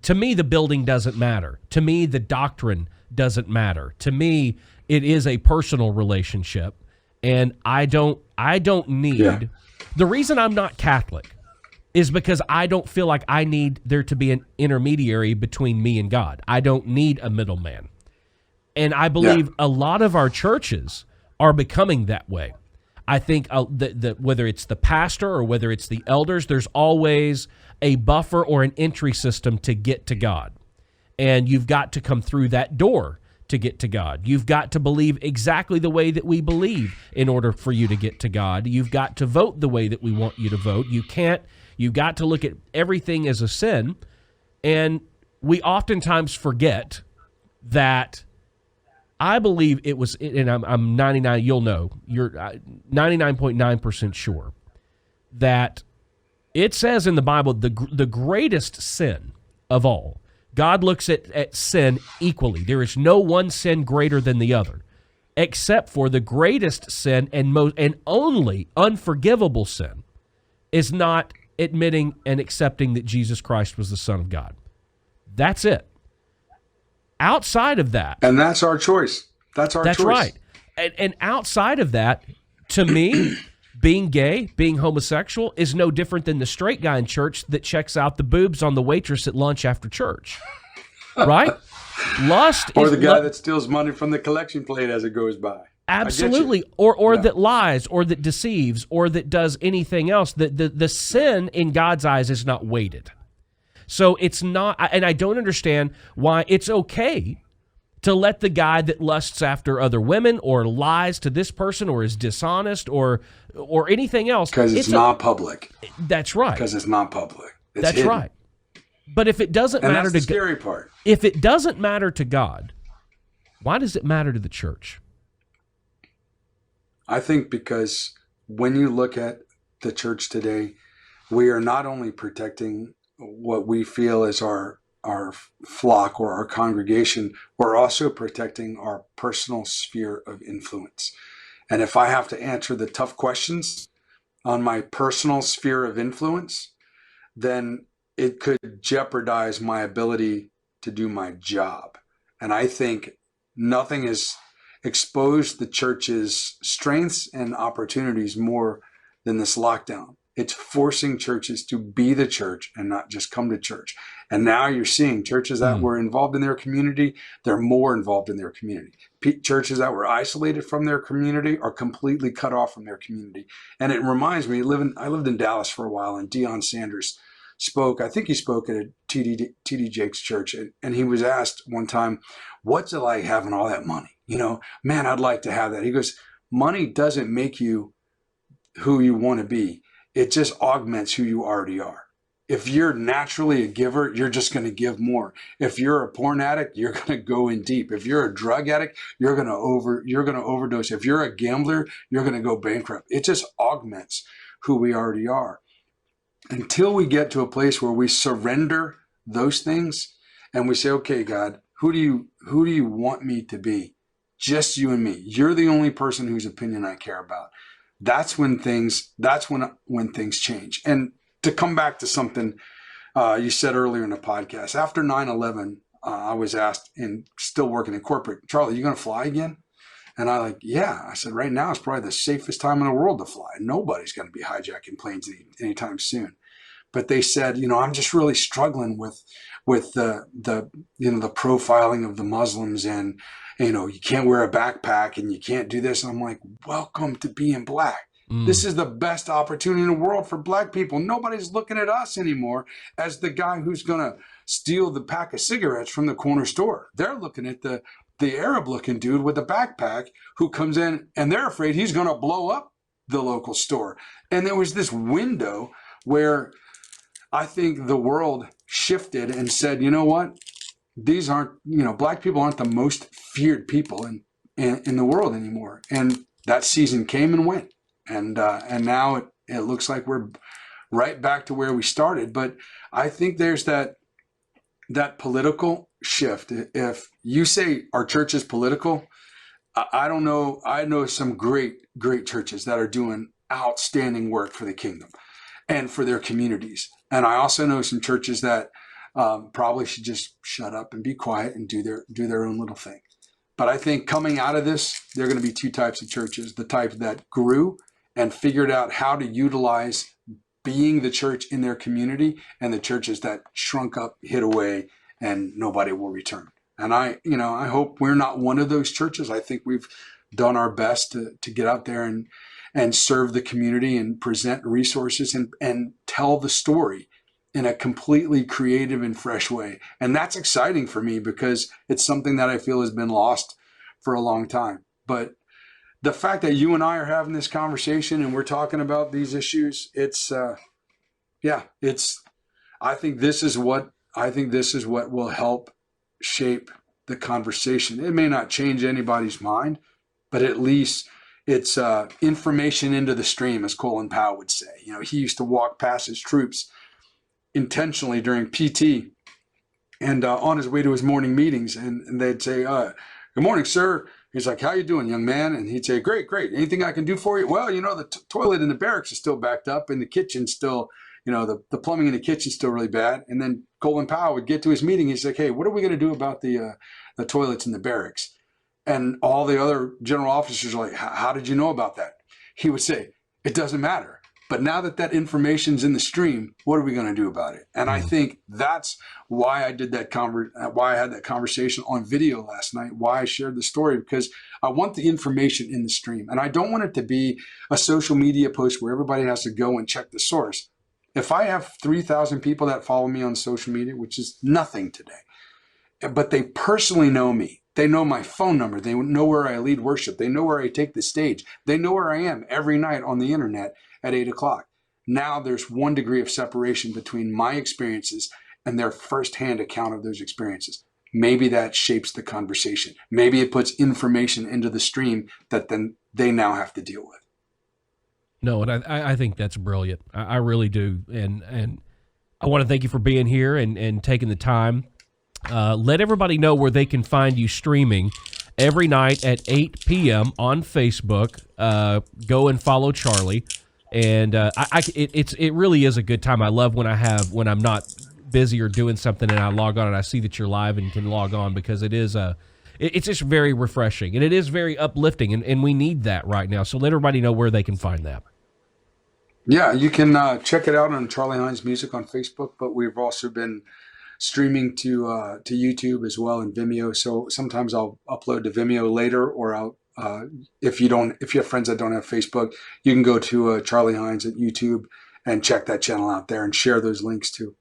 [SPEAKER 1] To me, the building doesn't matter. To me, the doctrine doesn't matter. To me, it is a personal relationship, and I don't need. Yeah. The reason I'm not Catholic is because I don't feel like I need there to be an intermediary between me and God. I don't need a middleman, and I believe a lot of our churches are becoming that way. I think whether it's the pastor or whether it's the elders, there's always a buffer or an entry system to get to God. And you've got to come through that door to get to God. You've got to believe exactly the way that we believe in order for you to get to God. You've got to vote the way that we want you to vote. You've got to look at everything as a sin. And we oftentimes forget that I believe it was, and I'm 99, you'll know, you're 99.9% sure that it says in the Bible, the greatest sin of all, God looks at sin equally. There is no one sin greater than the other, except for the greatest sin and only unforgivable sin is not admitting and accepting that Jesus Christ was the Son of God. That's it. Outside of that,
[SPEAKER 3] and that's our choice. That's choice.
[SPEAKER 1] Right. And outside of that, to me, being gay, being homosexual is no different than the straight guy in church that checks out the boobs on the waitress at lunch after church. Right? Lust
[SPEAKER 3] or the guy that steals money from the collection plate as it goes by.
[SPEAKER 1] Absolutely. Or that lies, or that deceives, or that does anything else. The sin in God's eyes is not weighted. So it's not, and I don't understand why it's okay to let the guy that lusts after other women or lies to this person or is dishonest or anything else.
[SPEAKER 3] Because it's not public.
[SPEAKER 1] That's right.
[SPEAKER 3] Because it's not public.
[SPEAKER 1] That's hidden. Right. But if it doesn't matter to
[SPEAKER 3] God, that's the scary part.
[SPEAKER 1] If it doesn't matter to God, why does it matter to the church?
[SPEAKER 3] I think because when you look at the church today, we are not only protecting what we feel is our flock or our congregation, we're also protecting our personal sphere of influence. And if I have to answer the tough questions on my personal sphere of influence, then it could jeopardize my ability to do my job. And I think nothing has exposed the church's strengths and opportunities more than this lockdown. It's forcing churches to be the church and not just come to church. And now you're seeing churches that were involved in their community, they're more involved in their community. Churches that were isolated from their community are completely cut off from their community. And it reminds me, I lived in Dallas for a while, and Deion Sanders spoke, I think he spoke at a TD Jakes church, and he was asked one time, what's it like having all that money? Man, I'd like to have that. He goes, money doesn't make you who you want to be. It just augments who you already are. If you're naturally a giver, you're just going to give more. If you're a porn addict, you're going to go in deep. If you're a drug addict, you're going to overdose. If you're a gambler, you're going to go bankrupt. It just augments who we already are. Until we get to a place where we surrender those things and we say, okay, God, who do you want me to be? Just you and me. You're the only person whose opinion I care about. That's when things change. And to come back to something you said earlier in the podcast, after 9/11, I was asked, and still working in corporate, Charlie, you going to fly again? And I yeah. I said, right now is probably the safest time in the world to fly. Nobody's going to be hijacking planes anytime soon. But they said, I'm just really struggling with the the profiling of the Muslims, and you can't wear a backpack and you can't do this. And I'm like, welcome to being black. This is the best opportunity in the world for black people. Nobody's looking at us anymore as the guy who's going to steal the pack of cigarettes from the corner store. They're looking at the Arab-looking dude with the backpack who comes in, and they're afraid he's going to blow up the local store. And there was this window where I think the world shifted and said, you know what? These aren't, black people aren't the most feared people in the world anymore. And that season came and went. And now it looks like we're right back to where we started. But I think there's that political shift. If you say our church is political, I don't know. I know some great churches that are doing outstanding work for the kingdom and for their communities. And I also know some churches that probably should just shut up and be quiet and do their own little thing. But I think coming out of this, there are going to be two types of churches: the type that grew and figured out how to utilize being the church in their community, and the churches that shrunk up, hid away, and nobody will return. And I hope we're not one of those churches. I think we've done our best to get out there and serve the community and present resources and tell the story in a completely creative and fresh way. And that's exciting for me because it's something that I feel has been lost for a long time. But the fact that you and I are having this conversation and we're talking about these issues, I think this is what will help shape the conversation. It may not change anybody's mind, but at least it's information into the stream, as Colin Powell would say. He used to walk past his troops intentionally during PT and on his way to his morning meetings, and they'd say, "Good morning, sir." He's like, "How you doing, young man?" And he'd say, "Great. Anything I can do for you?" "Well, the toilet in the barracks is still backed up, and the kitchen's still, the plumbing in the kitchen's still really bad." And then Colin Powell would get to his meeting. He's like, "Hey, what are we going to do about the toilets in the barracks?" And all the other general officers are like, "How did you know about that?" He would say, "It doesn't matter. But now that information's in the stream, what are we going to do about it?" And I think that's why I did why I had that conversation on video last night, why I shared the story, because I want the information in the stream. And I don't want it to be a social media post where everybody has to go and check the source. If I have 3,000 people that follow me on social media, which is nothing today, but they personally know me, they know my phone number, they know where I lead worship, they know where I take the stage, they know where I am every night on the internet at 8:00. Now there's one degree of separation between my experiences and their firsthand account of those experiences. Maybe that shapes the conversation. Maybe it puts information into the stream that then they now have to deal with.
[SPEAKER 1] No, and I think that's brilliant. I really do. And I want to thank you for being here and taking the time. Let everybody know where they can find you streaming every night at 8 p.m. on Facebook. Go and follow Charlie. And it really is a good time. I love when I'm not busy or doing something and I log on and I see that you're live and can log on, because it's just very refreshing and it is very uplifting, and we need that right now. So let everybody know where they can find that.
[SPEAKER 3] Yeah, you can check it out on Charlie Hines Music on Facebook, but we've also been streaming to YouTube as well and Vimeo. So sometimes I'll upload to Vimeo later, or I'll if you have friends that don't have Facebook, you can go to Charlie Hines at YouTube and check that channel out there and share those links too.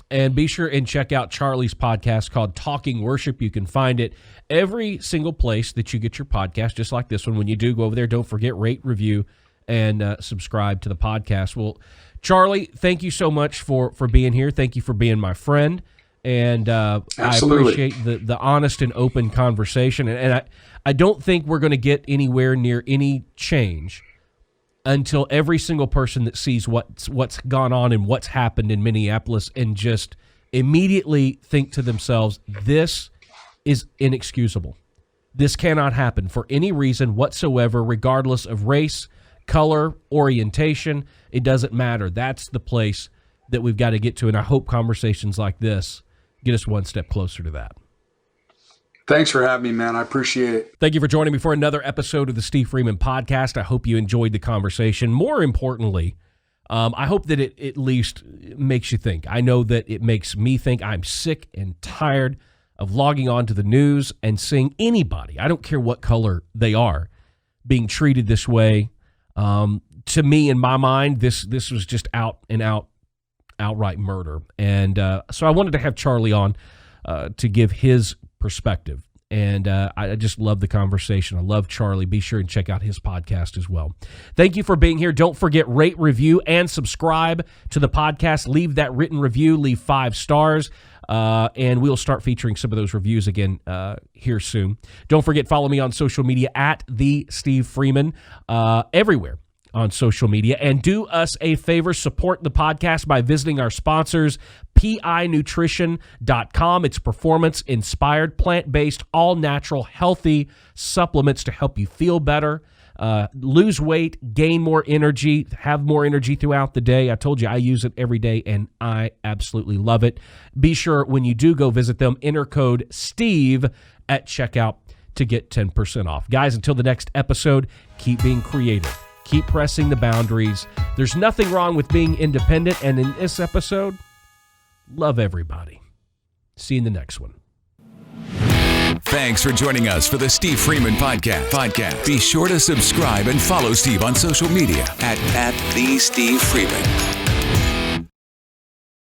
[SPEAKER 1] And be sure and check out Charlie's podcast called Talking Worship. You can find it every single place that you get your podcast, just like this one. When you do go over there, don't forget, rate, review, and subscribe to the podcast. Well, Charlie, thank you so much for being here. Thank you for being my friend. And I appreciate the honest and open conversation. And I don't think we're going to get anywhere near any change until every single person that sees what's gone on and what's happened in Minneapolis and just immediately think to themselves, this is inexcusable. This cannot happen for any reason whatsoever, regardless of race, color, orientation. It doesn't matter. That's the place that we've got to get to. And I hope conversations like this get us one step closer to that.
[SPEAKER 3] Thanks for having me, man. I appreciate it.
[SPEAKER 1] Thank you for joining me for another episode of the Steve Freeman Podcast. I hope you enjoyed the conversation. More importantly, I hope that it at least makes you think. I know that it makes me think. I'm sick and tired of logging on to the news and seeing anybody, I don't care what color they are, being treated this way. To me, in my mind, this was just outright murder. And so I wanted to have Charlie on to give his perspective. And I just love the conversation. I love Charlie. Be sure and check out his podcast as well. Thank you for being here. Don't forget, rate, review, and subscribe to the podcast. Leave that written review. Leave 5 stars. And we'll start featuring some of those reviews again here soon. Don't forget, follow me on social media at The Steve Freeman, everywhere on social media. And do us a favor, support the podcast by visiting our sponsors, PInutrition.com. It's performance-inspired, plant-based, all-natural, healthy supplements to help you feel better, lose weight, gain more energy, have more energy throughout the day. I told you I use it every day, and I absolutely love it. Be sure when you do go visit them, enter code STEVE at checkout to get 10% off. Guys, until the next episode, keep being creative. Keep pressing the boundaries. There's nothing wrong with being independent. And in this episode, love everybody. See you in the next one.
[SPEAKER 2] Thanks for joining us for the Steve Freeman Podcast. Be sure to subscribe and follow Steve on social media at The Steve Freeman.